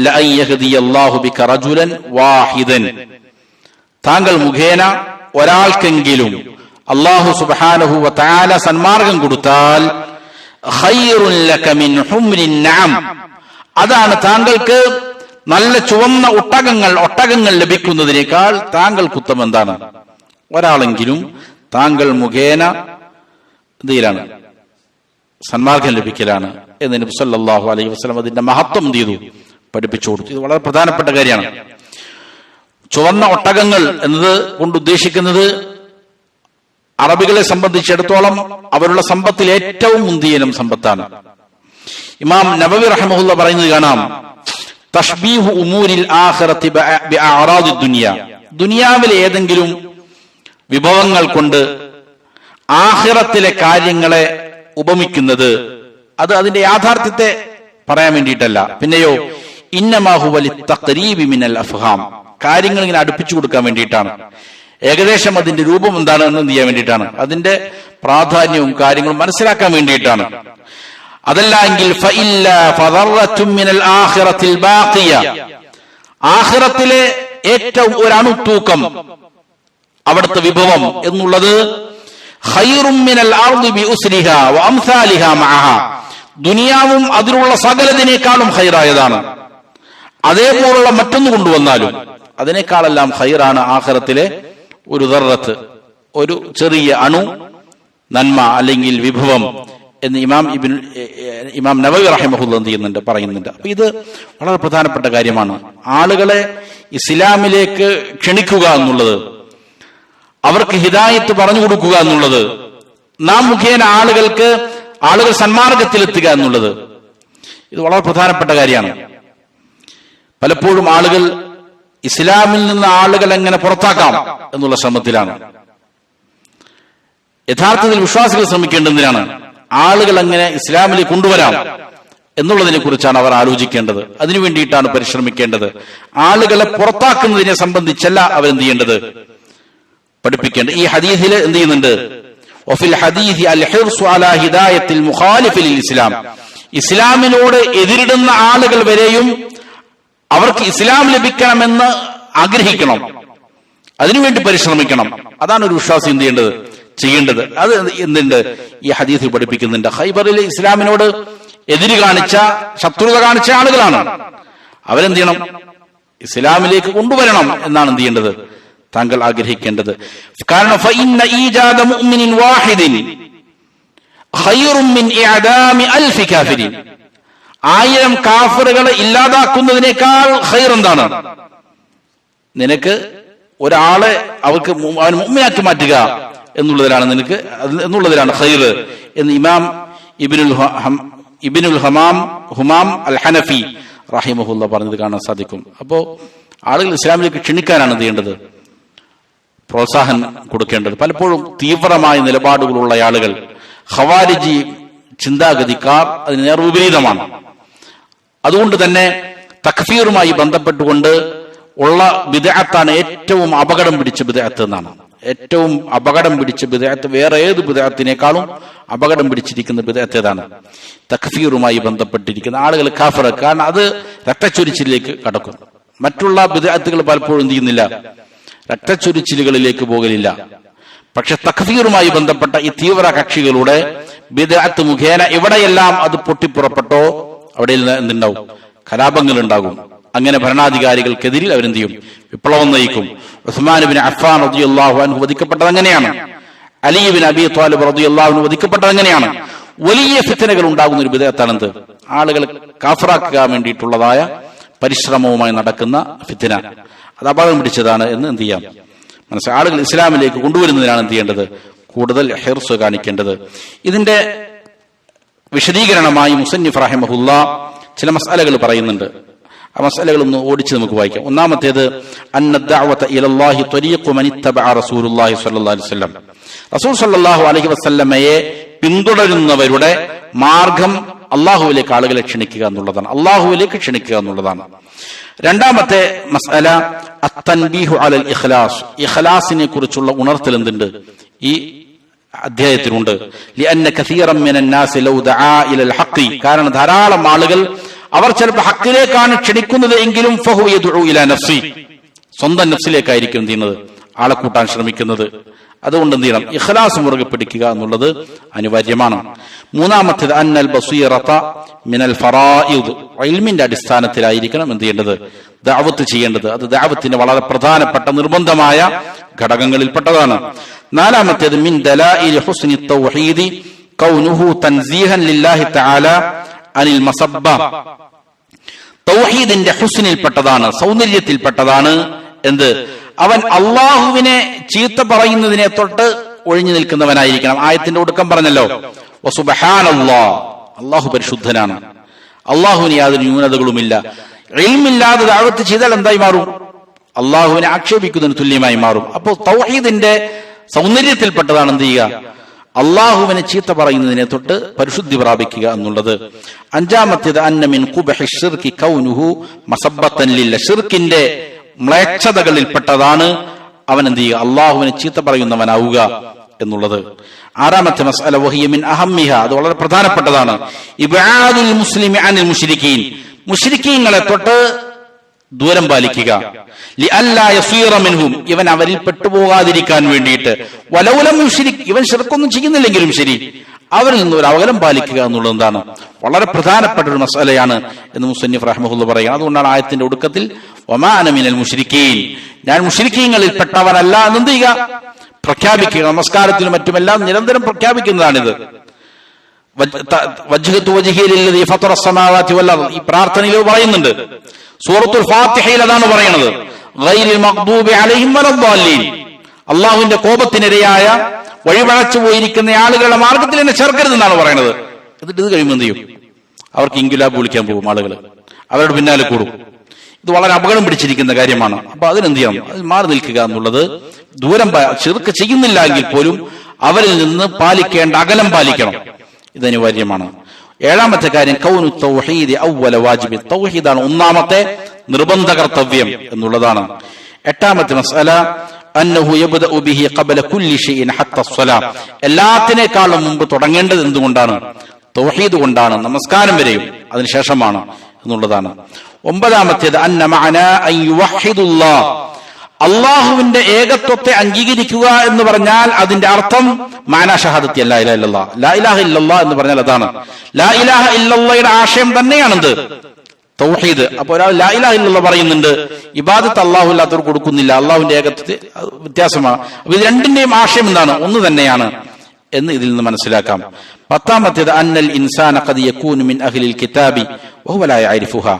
ലഅൻ യഹ്ദിയല്ലാഹു ബിക റജുലൻ വാഹിദൻ, താങ്കൾ മുഖേന ഒരാൾക്കെങ്കിലും അല്ലാഹു സുബ്ഹാനഹു വ തആല സന്മാർഗം കൊടുത്താൽ ഖൈറുൻ ലക മിൻ ഹുംരിൻ നഅം, അതാണ് താങ്കൾക്ക് നല്ല ചുവന്ന ഒട്ടകങ്ങൾ ലഭിക്കുന്നതിനേക്കാൾ താങ്കൾക്ക് ഉത്തമം. എന്താണ്? ഒരാളെങ്കിലും താങ്കൾ മുഖേന എന്തിലാണ്? സന്മാർഗം ലഭിക്കലാണ് എന്ന് നബി സല്ലല്ലാഹു അലൈഹി വസല്ലം അതിന്റെ മഹത്വം എന്ത് ചെയ്തു? പഠിപ്പിച്ചു കൊടുത്തു. ഇത് വളരെ പ്രധാനപ്പെട്ട കാര്യമാണ്. ചുവന്ന ഒട്ടകങ്ങൾ എന്നത് കൊണ്ട് ഉദ്ദേശിക്കുന്നത് അറബികളെ സംബന്ധിച്ചിടത്തോളം അവരുടെ സമ്പത്തിൽ ഏറ്റവും മുന്തിയനം സമ്പത്താണ്. ഇമാം നബവി റഹിമഹുല്ല പറയുന്നത് കാണാം, തഷ്ബീഹു ഉമൂരിൽ ആഖിറതി ബിഅഅറാദി ദുനിയ, ദുനിയാവിലെ ഏതെങ്കിലും വിഭവങ്ങൾ കൊണ്ട് ആഖിറത്തിലെ കാര്യങ്ങളെ ഉപമിക്കുന്നത് അത് അതിന്റെ യാഥാർത്ഥ്യത്തെ പറയാൻ വേണ്ടിയിട്ടല്ല, പിന്നെയോ ഇന്നമാ ഹുവ ലിത്തഖരീബി മിനൽ അഫ്ഹാം, കാര്യങ്ങൾ ഇങ്ങനെ അടുപ്പിച്ചു കൊടുക്കാൻ വേണ്ടിയിട്ടാണ്. ഏകദേശം അതിന്റെ രൂപം എന്താണ് എന്ന് ചെയ്യാൻ വേണ്ടിയിട്ടാണ്, അതിന്റെ പ്രാധാന്യവും കാര്യങ്ങളും മനസ്സിലാക്കാൻ വേണ്ടിയിട്ടാണ്. അതല്ല എങ്കിൽ ആഖിറത്തിലെ ഏറ്റവും ഒരു അണുത്തൂക്കം, അവിടുത്തെ വിഭവം എന്നുള്ളത് ദുനിയാവും അതിലുള്ള സകലതിനേക്കാളും ഖൈറായതാണ്. അതേപോലുള്ള മറ്റൊന്ന് കൊണ്ടുവന്നാലും അതിനേക്കാളെല്ലാം ഖൈറാണ് ആഖിറത്തിലെ ഒരു ദർറത്ത്, ഒരു ചെറിയ അണു നന്മ അല്ലെങ്കിൽ വിഭവം എന്ന് ഇമാം നവവി റഹിമഹുല്ലാഹ് എന്ത് ചെയ്യുന്നുണ്ട്, പറയുന്നുണ്ട്. അപ്പൊ ഇത് വളരെ പ്രധാനപ്പെട്ട കാര്യമാണ്. ആളുകളെ ഇസ്ലാമിലേക്ക് ക്ഷണിക്കുക എന്നുള്ളത്, അവർക്ക് ഹിദായത്ത് പറഞ്ഞു കൊടുക്കുക എന്നുള്ളത്, നാം മുഖേന ആളുകൾ സന്മാർഗത്തിലെത്തുക എന്നുള്ളത്, ഇത് വളരെ പ്രധാനപ്പെട്ട കാര്യമാണ്. പലപ്പോഴും ആളുകൾ ഇസ്ലാമിൽ നിന്ന് ആളുകൾ എങ്ങനെ പുറത്താക്കാം എന്നുള്ള ശ്രമത്തിലാണ്. യഥാർത്ഥത്തിൽ വിശ്വാസികൾ ശ്രമിക്കേണ്ടതിനാണ് ആളുകൾ എങ്ങനെ ഇസ്ലാമിലേക്ക് കൊണ്ടുവരാം എന്നുള്ളതിനെ കുറിച്ചാണ് അവർ ആലോചിക്കേണ്ടത്. അതിനു വേണ്ടിയിട്ടാണ് പരിശ്രമിക്കേണ്ടത്. ആളുകളെ പുറത്താക്കുന്നതിനെ സംബന്ധിച്ചല്ല അവരെന്ത് ചെയ്യേണ്ടത്, പഠിപ്പിക്കേണ്ടത്. ഈ ഹദീസിൽ എന്ത് ചെയ്യുന്നുണ്ട്, വഫിൽ ഹദീസി അൽ ഹിർസു അലാ ഹിദായത്തിൽ മുഖാലിഫി ലിൽ ഇസ്ലാം, ഇസ്ലാമിനോട് എതിരിടുന്ന ആളുകൾ വരെയും അവർക്ക് ഇസ്ലാം ലഭിക്കണമെന്ന് ആഗ്രഹിക്കണം, അതിനുവേണ്ടി പരിശ്രമിക്കണം. അതാണ് ഒരു വിശ്വാസി എന്ത് ചെയ്യേണ്ടത്. അത് എന്തുണ്ട്, ഈ ഹദീസിൽ പഠിപ്പിക്കുന്നുണ്ട്. ഖൈബറിൽ ഇസ്ലാമിനോട് എതിര് കാണിച്ച, ശത്രുത കാണിച്ച ആളുകളാണ്. അവരെന്ത് ചെയ്യണം, ഇസ്ലാമിലേക്ക് കൊണ്ടുവരണം എന്നാണ് എന്ത് ചെയ്യേണ്ടത്, താങ്കൾ ആഗ്രഹിക്കേണ്ടത്. കാരണം ഫഇന്ന ഈജാദ മുഅ്മിനിൻ വാഹിദിൻ ഖൈറും മിൻ ഇഅദാമി അൽഫി കാഫിരിൻ, 1000 കാഫിറുകളെ ഇല്ലാതാക്കുന്നതിനേക്കാൾ ഖൈർ എന്താണ്, നിനക്ക് ഒരാളെ അവൻ മുഅ്മിനാക്കി മാറ്റുക എന്നുള്ളതിലാണ് ഖൈർ എന്ന് ഇമാം ഇബ്നുൽ ഹുമാം അൽ ഹനഫി റഹിമഹുല്ലാഹ് പറഞ്ഞത് കാണാൻ സാധിക്കും. അപ്പോ ആളുകൾ ഇസ്ലാമിലേക്ക് ക്ഷണിക്കാനാണ് എന്ത് ചെയ്യേണ്ടത്, പ്രോത്സാഹനം കൊടുക്കേണ്ടത്. പലപ്പോഴും തീവ്രമായ നിലപാടുകളുള്ള ആളുകൾ, ഖവാരിജി ചിന്താഗതിക്കാർ, അതിന് നേർവിപരീതമാണ്. അതുകൊണ്ട് തന്നെ തക്ഫീറുമായി ബന്ധപ്പെട്ടുകൊണ്ട് ഉള്ള ബിദ്അത്താണ് ഏറ്റവും അപകടം പിടിച്ച ബിദ്അത്ത് എന്നാണ്. ഏറ്റവും അപകടം പിടിച്ച ബിദ്അത്ത്, വേറെ ഏത് ബിദ്അത്തിനേക്കാളും അപകടം പിടിച്ചിരിക്കുന്ന ബിദ്അത്ത് ഏതാണ്, തക്ഫീറുമായി ബന്ധപ്പെട്ടിരിക്കുന്ന ആളുകൾ കാഫിർ. കാരണം അത് രക്തച്ചൊരിച്ചിലേക്ക് കടക്കും. മറ്റുള്ള ബിദ്അത്തുകൾ പലപ്പോഴും എന്ത് ചെയ്യുന്നില്ല, രക്തച്ചൊരിച്ചിലുകളിലേക്ക് പോകലില്ല. പക്ഷെ തക്ഫീറുമായി ബന്ധപ്പെട്ട ഈ തീവ്ര കക്ഷികളുടെ ബിദ്അത്ത് മുഖേന എവിടെയെല്ലാം അത് പൊട്ടിപ്പുറപ്പെട്ടോ അവിടെ എന്തുണ്ടാവും, കലാപങ്ങൾ ഉണ്ടാകും. അങ്ങനെ ഭരണാധികാരികൾക്കെതിരിൽ അവരെന്ത് ചെയ്യും, വിപ്ലവം നയിക്കും. ഉസ്മാൻ ഇബ്നു അഫ്ഫാൻ റളിയല്ലാഹു അൻഹു വധിക്കപ്പെട്ടത് അങ്ങനെയാണ്. അലി ഇബ്നു അബീ ത്വാലിബ് റളിയല്ലാഹു അൻഹു വധിക്കപ്പെട്ടത് അങ്ങനെയാണ്. വലിയ ഫിത്നകൾ ഉണ്ടാകുന്ന ഒരു ബിദ്അത്താണെന്ത്, ആളുകൾ കാഫിറാക്കാൻ വേണ്ടിയിട്ടുള്ളതായ പരിശ്രമവുമായി നടക്കുന്ന ഫിത്ന. അത് അപകടം പിടിച്ചതാണ് എന്ന് എന്ത് ചെയ്യാം, മനസ്സിലായി. ആളുകൾ ഇസ്ലാമിലേക്ക് കൊണ്ടുവരുന്നതിനാണ് എന്ത് ചെയ്യേണ്ടത്, കൂടുതൽ ഹിർസ് കാണിക്കേണ്ടത്. ഇതിന്റെ വിശദീകരണമായി മുസന്നിഫ് റഹിമഹുല്ലാഹ് ചില മസ്അലകൾ പറയുന്നുണ്ട്. ആ മസ്അലകൾ ഒന്ന് ഓടിച്ച് നമുക്ക് വായിക്കാം. ഒന്നാമത്തേത്, അന്ന ദഅവത ഇലല്ലാഹി ത്വരീഖു മൻ ഇത്തബഅ റസൂലുള്ളാഹി സ്വല്ലല്ലാഹു അലൈഹി വസല്ലം, റസൂൽ സ്വല്ലല്ലാഹു അലൈഹി വസല്ലമയെ പിന്തുടരുന്നവരുടെ മാർഗം അല്ലാഹുവിലേക്ക് ആളുകളെ ക്ഷണിക്കുക എന്നുള്ളതാണ്, അല്ലാഹുവിലേക്ക് ക്ഷണിക്കുക എന്നുള്ളതാണ്. രണ്ടാമത്തെ മസ്അല അത്തൻബീഹു അലൽ ഇഖ്ലാസ്, ഇഖ്ലാസിനെ കുറിച്ചുള്ള ഉണർത്തൽ എന്തുണ്ട് ഈ അധ്യായത്തിലുണ്ട്. ലിഅന്ന കസീറൻ മിനൻ നാസി ലൗ ദആ ഇലൽ ഹഖ്, കാരണം ധാരാളം ആളുകൾ അവർ ചിലപ്പോൾ ഹക്കിലേക്കാണ് ക്ഷണിക്കുന്നത് എങ്കിലും ഫഹു യദ്ഉ ഇലാ നഫ്സി, സ്വന്തം നഫ്സിലേക്കായിരിക്കും എന്ത് ചെയ്യുന്നത്, ആളെ കൂട്ടാൻ ശ്രമിക്കുന്നത്. അതുകൊണ്ട് എന്ത് ചെയ്യണം, ഇഖ്ലാസ് മുറുകെ പിടിക്കുക എന്നുള്ളത് അനിവാര്യമാണ്. മൂന്നാമത്തേത് അന്നൽ ബസീറത മിനൽ ഫറായിദ്, ഇൽമിന്റെ അടിസ്ഥാനത്തിലായിരിക്കണം എന്ത് ചെയ്യേണ്ടത്, ദഅവത്ത് ചെയ്യേണ്ടത്. അത് ദഅവത്തിന്റെ വളരെ പ്രധാനപ്പെട്ട നിർബന്ധമായ ഘടകങ്ങളിൽപ്പെട്ടതാണ്. നാലാമത്തേത് മിൻ ദലാഇൽ ഹുസ്നി തൗഹീദി കൗനുഹു തൻസീഹൻ ലില്ലാഹി തആല അനിൽ മസബ്ബ, തൗഹീദിന്റെ ഹുസ്നിൽപ്പെട്ടതാണ്, സൗന്ദര്യത്തിൽപ്പെട്ടതാണ് എന്ത്, അവൻ അള്ളാഹുവിനെ ചീത്ത പറയുന്നതിനെ തൊട്ട് ഒഴിഞ്ഞു നിൽക്കുന്നവനായിരിക്കണം. ആയത്തിന്റെ ഒടുക്കം പറഞ്ഞല്ലോ, വസുബ്ഹാനല്ലാഹ്, അള്ളാഹു പരിശുദ്ധനാണ്, അള്ളാഹുവിന് യാതൊരു ന്യൂനതകളുമില്ല. ഇൽമില്ലാതെ ദഅവത്ത് ചെയ്താൽ എന്തായി മാറും, അള്ളാഹുവിനെ ആക്ഷേപിക്കുന്നതിന് തുല്യമായി മാറും. അപ്പോൾ തൗഹീദിന്റെ സൗന്ദര്യത്തിൽപ്പെട്ടതാണ് എന്ത് ചെയ്യുക, അള്ളാഹുവിനെ ചീത്ത പറയുന്നതിനെ തൊട്ട് പരിശുദ്ധി പ്രാപിക്കുക എന്നുള്ളത്. അഞ്ചാമത്തേത് അന്ന മിൻ ഖുബ്ഹി ശിർകി കൗനുഹു മസബ്ബത്തൻ ലില്ലാഹ്, ശിർക്കിന്റെ മ്ലേച്ഛതകളിൽപ്പെട്ടതാണ് അവൻ എന്ത് ചെയ്യുക, അള്ളാഹുവിനെ ചീത്ത പറയുന്നവനാവുക എന്നുള്ളത്. ആറാമത്തെ മസ്അല വഹിയ മിൻ അഹമ്മിഹ, അത് വളരെ പ്രധാനപ്പെട്ടതാണ്, ഇബ്ആദുൽ മുസ്ലിമി അനിൽ മുശ്രിക്കീൻ, മുശ്രിക്കീങ്ങളെ തൊട്ട് ദൂരം പാലിക്കുക. ലിഅല്ലാ യസീറ മിൻഹും, ഇവൻ അവരിൽ പെട്ടുപോകാതിരിക്കാൻ വേണ്ടിയിട്ട്. വലൗലം യുശ്രിക്, ഇവൻ ശിർക്കൊന്നും ചെയ്യുന്നില്ലെങ്കിലും ശരി അവരിൽ നിന്ന് ഒരു അകലം പാലിക്കുക എന്നുള്ളത് എന്താണ്, വളരെ പ്രധാനപ്പെട്ട ഒരു മസ്അലയാണ് എന്ന് മുസന്നിഫ് റഹിമഹുല്ലാഹ് പറയുക. അതുകൊണ്ടാണ് ആയത്തിന്റെ ഒടുക്കത്തിൽ വമാ അന മിനൽ മുശ്രിക്കീൻ, ഞാൻ മുശ്രിക്കീങ്ങളിൽ പെട്ടവനല്ല എന്ന് ചെയ്യുക, പ്രഖ്യാപിക്കുക. നമസ്കാരത്തിലും മറ്റുമെല്ലാം നിരന്തരം പ്രഖ്യാപിക്കുന്നതാണിത്. ഈ പ്രാർത്ഥനയിൽ പറയുന്നുണ്ട്. സൂറത്തുൽ ഫാത്തിഹയിൽ അതാണ് പറയുന്നത്, ഗൈരിൽ മഗ്ദൂബി അലൈഹിം വലദ്ദാലീൻ, അള്ളാഹുവിന്റെ കോപത്തിനിരയായ വഴിവഴച്ചു പോയിരിക്കുന്ന ആളുകളുടെ മാർഗത്തിൽ എന്നെ ചേർക്കരുതെന്നാണ് പറയുന്നത്. എന്നിട്ട് ഇത് കഴിയുമ്പോൾ എന്ത് ചെയ്യും? അവർക്ക് ഇൻകുലാബ് വിളിക്കാൻ പോകും ആളുകൾ, അവരുടെ പിന്നാലെ കൂടും. ഇത് വളരെ അപകടം പിടിച്ചിരിക്കുന്ന കാര്യമാണ്. അപ്പൊ അതിനെന്ത് ചെയ്യണം? അതിൽ മാറി നിൽക്കുക എന്നുള്ളത്, ദൂരം ശിർക്ക് ചെയ്യുന്നില്ല എങ്കിൽ പോലും അവരിൽ നിന്ന് പാലിക്കേണ്ട അകലം പാലിക്കണം, ഇത് അനിവാര്യമാണ്. ഏഴാമത്തെ കാര്യം കൗനു തൗഹീദ് അവ്വല വാജിബി, തൗഹീദാണ് ഒന്നാമത്തെ നിർബന്ധ കർത്തവ്യം എന്നുള്ളതാണ്. എട്ടാമത്തെ മസ്അല അന്നഹു യബ്ദഉ ബിഹി ഖബല കുല്ലി ഷൈഇൻ ഹത്ത അസ്സലാ, എല്ലാത്തിനേക്കാളും മുമ്പ് തുടങ്ങേണ്ടത് എന്തുകൊണ്ടാണ്? തൗഹീദ് കൊണ്ടാണ്, നമസ്കാരം വരെയും അതിനുശേഷമാണ് എന്നുള്ളതാണ്. ഒമ്പതാമത്തേത് അന്ന മഅനാ അൻ യുവഹിദുല്ലാഹ്, അള്ളാഹുവിന്റെ ഏകത്വത്തെ അംഗീകരിക്കുക എന്ന് പറഞ്ഞാൽ അതിന്റെ അർത്ഥം മാനാ ഷഹാദത്തി ലാ ഇലാഹ ഇല്ലല്ലാഹ്, ലാ ഇലാഹ ഇല്ലല്ലാഹ് എന്ന് പറഞ്ഞാൽ അതാണ്. ലാ ഇലാഹ ഇല്ലല്ലാഹയുടെ ആശയം തന്നെയാണെന്ത്? തൗഹീദ്. അപ്പൊ ഒരാൾ ലാ ഇലാഹ ഇല്ലല്ലാഹ് പറയുന്നുണ്ട്, ഇബാദത്ത് അള്ളാഹു അല്ലാത്തവർ കൊടുക്കുന്നില്ല, അള്ളാഹുവിന്റെ ഏകത്വത്തെ വ്യത്യാസമാണ്. അപ്പൊ ഇത് രണ്ടിന്റെയും ആശയം എന്താണ്? ഒന്ന് തന്നെയാണ് എന്ന് ഇതിൽ നിന്ന് മനസ്സിലാക്കാം. പത്താമത്തേത് അന്നൽ ഇൻസാന ഖദ് യകൂനു മിൻ അഹ്ലിൽ കിതാബി വഹുവ ലാ യഅരിഫുഹാ,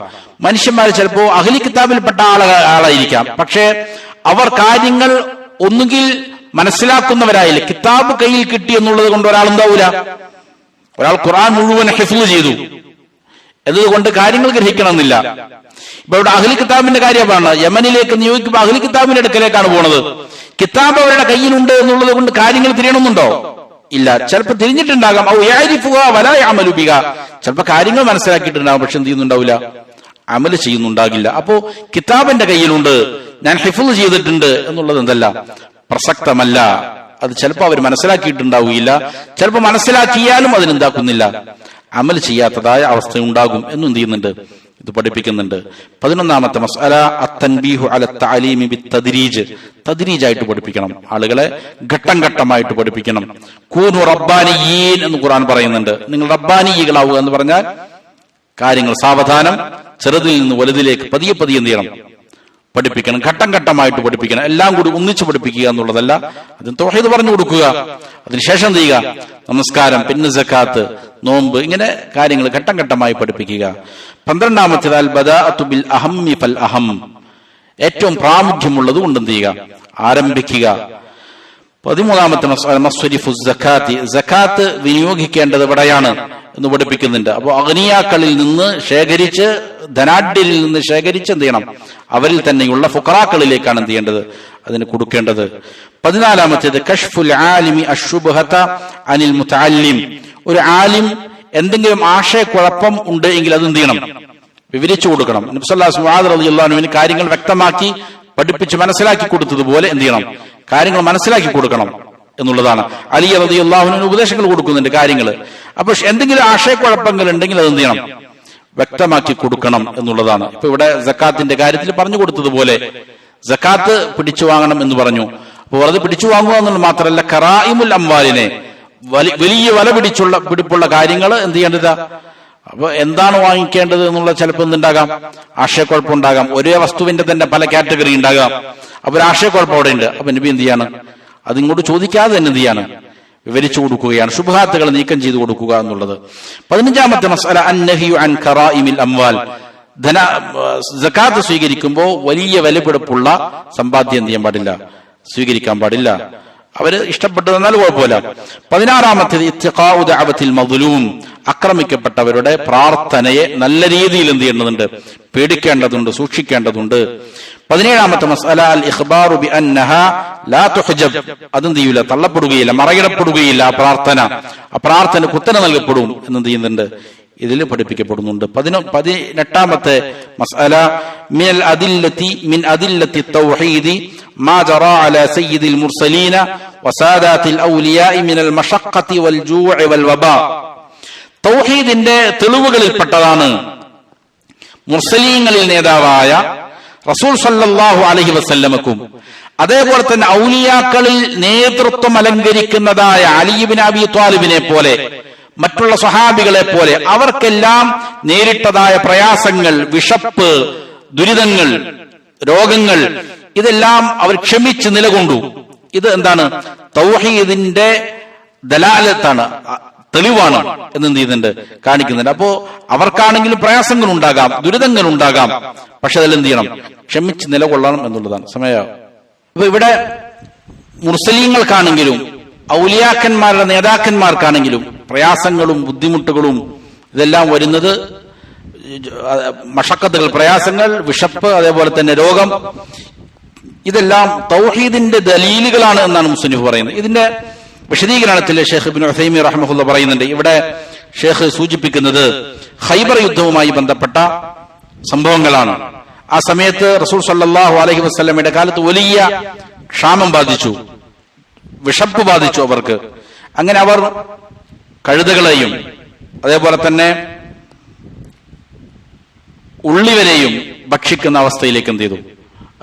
മനുഷ്യന്മാർ ചിലപ്പോ അഹ്ലി കിതാബിൽപ്പെട്ട ആളായിരിക്കാം, പക്ഷേ അവർ കാര്യങ്ങൾ ഒന്നുകിൽ മനസ്സിലാക്കുന്നവരായില്ല. കിതാബ് കയ്യിൽ കിട്ടി എന്നുള്ളത് കൊണ്ട് ഒരാൾ എന്താവൂല, ഒരാൾ ഖുർആൻ മുഴുവൻ ഹിഫ്ള് ചെയ്തു എന്നതുകൊണ്ട് കാര്യങ്ങൾ ഗ്രഹിക്കണമെന്നില്ല. ഇപ്പൊ ഇവിടെ അഹ്ലി കിതാബിന്റെ കാര്യമാണ്, യമനിലേക്ക് നിയോഗിക്കുമ്പോൾ അഹ്ലി കിതാബിന്റെ അടുക്കലേക്കാണ് പോണത്. കിതാബ് അവരുടെ കയ്യിലുണ്ട് എന്നുള്ളത് കൊണ്ട് കാര്യങ്ങൾ തിരിയണമെന്നുണ്ടോ? ഇല്ല. ചിലപ്പോൾ തിരിഞ്ഞിട്ടുണ്ടാകാം, ചിലപ്പോ കാര്യങ്ങൾ മനസ്സിലാക്കിയിട്ടുണ്ടാകും, പക്ഷെ എന്ത് ചെയ്യുന്നുണ്ടാവില്ല, അമല് ചെയ്യുന്നുണ്ടാകില്ല. അപ്പോ കിതാബിന്റെ കയ്യിലുണ്ട്, ഞാൻ ഹിഫ്ള് ചെയ്തിട്ടുണ്ട് എന്നുള്ളത് എന്തല്ല, പ്രസക്തമല്ല. അത് ചിലപ്പോൾ അവർ മനസ്സിലാക്കിയിട്ടുണ്ടാവുകയില്ല, ചിലപ്പോൾ മനസ്സിലാക്കിയാലും അതിനെന്താക്കുന്നില്ല, അമൽ ചെയ്യാത്തതായ അവസ്ഥ ഉണ്ടാകും എന്നും എന്ത് ചെയ്യുന്നുണ്ട്, ഇത് പഠിപ്പിക്കുന്നുണ്ട്. 11ാമത്തെ മസ്അല അത്തൻബീഹു അല തഅലീമി ബിത്തദ്രീജ്, തദ്രീജായിട്ട് പഠിപ്പിക്കണം, ആളുകളെ ഘട്ടം ഘട്ടമായിട്ട് പഠിപ്പിക്കണം. കൂനു റബ്ബാനിയീൻ എന്ന് ഖുർആൻ പറയുന്നുണ്ട്. നിങ്ങൾ റബ്ബാനികളാവുക എന്ന് പറഞ്ഞാൽ കാര്യങ്ങൾ സാവധാനം, ചെറുതിൽ നിന്ന് വലുതിലേക്ക് പതിയെ പതിയെ എന്ത് ചെയ്യണം, പഠിപ്പിക്കണം. ഘട്ടം ഘട്ടമായിട്ട് പഠിപ്പിക്കണം, എല്ലാം കൂടി ഒന്നിച്ച് പഠിപ്പിക്കുക എന്നുള്ളതല്ല. അതിന് തൗഹീദ് പറഞ്ഞു കൊടുക്കുക, അതിനുശേഷം എന്ത് ചെയ്യുക, നമസ്കാരം, പിന്നെ സക്കാത്ത്, നോമ്പ്, ഇങ്ങനെ കാര്യങ്ങൾ ഘട്ടം ഘട്ടമായി പഠിപ്പിക്കുക. 12ാമത്തേത് അൽ ബദാഅതു ബിൽ അഹമ്മി ഫൽ അഹം, ഏറ്റവും പ്രാമുഖ്യമുള്ളത് കൊണ്ട് എന്ത് ചെയ്യുക, ആരംഭിക്കുക. 13ാമത്തെ മസ്വരിഫു സക്കാത്തി, സക്കാത്ത് വിനിയോഗിക്കേണ്ടത് എവിടെയാണ് എന്ന് പഠിപ്പിക്കുന്നുണ്ട്. അപ്പൊ അഗ്നിയാക്കളിൽ നിന്ന് ശേഖരിച്ച്, ധനാഢ്യരിൽ നിന്ന് ശേഖരിച്ച് എന്ത് ചെയ്യണം, അവരിൽ തന്നെയുള്ള ഫുഖറാക്കളിലേക്കാണ് എന്ത് ചെയ്യേണ്ടത്, അതിന് കൊടുക്കേണ്ടത്. 14ാമത്തേത് കശ്ഫുൽ ആലിമി അശ്ശുബ്ഹത അനിൽ മുതഅല്ലിം, ഒരു ആലിം എന്തെങ്കിലും ആശയക്കുഴപ്പം ഉണ്ട് എങ്കിൽ അത് എന്ത് ചെയ്യണം, വിവരിച്ചു കൊടുക്കണം. നബി സല്ലല്ലാഹു അലൈഹി വസല്ലം റളിയല്ലാഹു അൻഹു കാര്യങ്ങൾ വ്യക്തമാക്കി പഠിപ്പിച്ച് മനസ്സിലാക്കി കൊടുത്തതുപോലെ എന്ത് ചെയ്യണം, കാര്യങ്ങൾ മനസ്സിലാക്കി കൊടുക്കണം എന്നുള്ളതാണ്. അലി റളിയല്ലാഹു അൻഹു ഉപദേശങ്ങൾ കൊടുക്കുന്നുണ്ട് കാര്യങ്ങൾ. അപ്പൊ എന്തെങ്കിലും ആശയക്കുഴപ്പങ്ങൾ ഉണ്ടെങ്കിൽ അത് എന്ത് ചെയ്യണം, വ്യക്തമാക്കി കൊടുക്കണം എന്നുള്ളതാണ്. ഇപ്പൊ ഇവിടെ സക്കാത്തിന്റെ കാര്യത്തിൽ പറഞ്ഞു കൊടുത്തതുപോലെ സക്കാത്ത് പിടിച്ചു വാങ്ങണം എന്ന് പറഞ്ഞു. അപ്പൊ വെറുതെ പിടിച്ചു വാങ്ങുക എന്നുള്ളത് മാത്രമല്ല, കറായിമുൽ അംവാലിനെ, വലിയ വില പിടിപ്പുള്ള കാര്യങ്ങൾ എന്ത് ചെയ്യേണ്ടതാ. അപ്പൊ എന്താണ് വാങ്ങിക്കേണ്ടത് എന്നുള്ള ചിലപ്പോൾ എന്തുണ്ടാകാം, ആശയക്കുഴപ്പമുണ്ടാകാം. ഒരേ വസ്തുവിന്റെ തന്നെ പല കാറ്റഗറി ഉണ്ടാകാം. അപ്പൊ ഒരു ആശയക്കുഴപ്പം അവിടെ ഉണ്ട്. അപ്പൊ നബി എന്ത് ചെയ്യാണ്, അതിങ്ങോട്ട് ചോദിക്കാതെ തന്നെ എന്ത് ചെയ്യാണ്, വിവരിച്ചു കൊടുക്കുകയാണ്, ശുബ്ഹാത്തുകൾ നീക്കം ചെയ്തു കൊടുക്കുക എന്നുള്ളത്. 15ാമത്തെ മസ്അല അന്നഹിയു അൻ കറായിമിൽ അംവാൽ, സക്കാത്ത് സ്വീകരിക്കുമ്പോൾ വലിയ വിലപിടിപ്പുള്ള സമ്പാദ്യം എന്ത് ചെയ്യാൻ പാടില്ല, സ്വീകരിക്കാൻ പാടില്ല. അവര് ഇഷ്ടപ്പെട്ടു തന്നാൽ കുഴപ്പമില്ല. 16ാമത്തേത് ഇത്തിഖാഉ ദഅവത്തിൽ മദ്ലൂം, ആക്രമിക്കപ്പെട്ടവരുടെ പ്രാർത്ഥനയെ നല്ല രീതിയിൽ എന്ത് ചെയ്യേണ്ടതുണ്ട്, പേടിക്കേണ്ടതുണ്ട്, സൂക്ഷിക്കേണ്ടതുണ്ട്. 17ാമത്തെ മസ്അല അൽ ഇഖ്ബാറു ബി അന്നഹാ ലാ തുഹ്ജബ്, അതെന്ത് ചെയ്യൂല, തള്ളപ്പെടുകയില്ല, മറയിടപ്പെടുകയില്ല. ആ പ്രാർത്ഥന കുത്തനെ നൽകപ്പെടും എന്നെന്ത് ചെയ്യുന്നുണ്ട്, ഇതിൽ പഠിപ്പിക്കപ്പെടുന്നുണ്ട്. 18ാമത്തെ മസ്അല മിൻ അദില്ലത്തി തൗഹീദി മാ ജറാ അലാ സയ്യിദിൽ മുർസലീന വസാദാത്തിൽ ഔലിയാഇ മിനൽ മശഖ്ഖത്തി വൽ ജൂഇ വൽ വബാ, തൗഹീദിന്റെ തെളിവുകളിൽപ്പെട്ടതാണ് മുർസലീങ്ങളിൽ നേതാവായ റസൂൽ സല്ലല്ലാഹു അലൈഹി വസല്ലമക്കും അതേപോലെ തന്നെ ഔലിയാക്കളിൽ നേതൃത്വം അലങ്കരിക്കുന്നതായ അലി ഇബ്നു അബീ ത്വാലിബിനെ പോലെ മറ്റുള്ള സ്വഹാബികളെ പോലെ അവർക്കെല്ലാം നേരിട്ടതായ പ്രയാസങ്ങൾ, വിശപ്പ്, ദുരിതങ്ങൾ, രോഗങ്ങൾ, ഇതെല്ലാം അവർ ക്ഷമിച്ച് നിലകൊണ്ടു. ഇത് എന്താണ്, തൗഹീദിന്റെ ദലാലത്താണ്, തെളിവാണ് എന്ന് എന്ത് ചെയ്യുന്നുണ്ട്, കാണിക്കുന്നുണ്ട്. അപ്പോ അവർക്കാണെങ്കിലും പ്രയാസങ്ങൾ ഉണ്ടാകാം, ദുരിതങ്ങൾ ഉണ്ടാകാം, പക്ഷെ അതിലെന്ത് ചെയ്യണം, ക്ഷമിച്ച് നിലകൊള്ളണം എന്നുള്ളതാണ്. സമയം. അപ്പൊ ഇവിടെ മുർസലീങ്ങൾക്കാണെങ്കിലും ഔലിയാക്കന്മാരുടെ നേതാക്കന്മാർക്കാണെങ്കിലും പ്രയാസങ്ങളും ബുദ്ധിമുട്ടുകളും ഇതെല്ലാം വരുന്നത് മഷക്കത്തുകൾ, പ്രയാസങ്ങൾ, വിശപ്പ്, അതേപോലെ തന്നെ രോഗം, ഇതെല്ലാം തൗഹീദിന്റെ ദലീലുകളാണ് എന്നാണ് മുസ്ലിഫ് പറയുന്നത്. ഇതിന്റെ വിശദീകരണത്തിൽ ഷെയ്ഖ് ഇബ്നു ഉസൈമീൻ റഹ്മത്തുള്ളാഹി പറയുന്നുണ്ട്. ഇവിടെ ഷെയ്ഖ് സൂചിപ്പിക്കുന്നത് ഖൈബർ യുദ്ധവുമായി ബന്ധപ്പെട്ട സംഭവങ്ങളാണ്. ആ സമയത്ത് റസൂൽ സല്ലല്ലാഹു അലൈഹി വസല്ലമയുടെ കാലത്ത് വലിയ ക്ഷാമം ബാധിച്ചു, വിശപ്പ് ബാധിച്ചു അവർക്ക്. അങ്ങനെ അവർ കഴുതകളെയും അതേപോലെ തന്നെ ഉള്ളിവരെയും ഭക്ഷിക്കുന്ന അവസ്ഥയിലേക്ക് എന്ത് ചെയ്തു,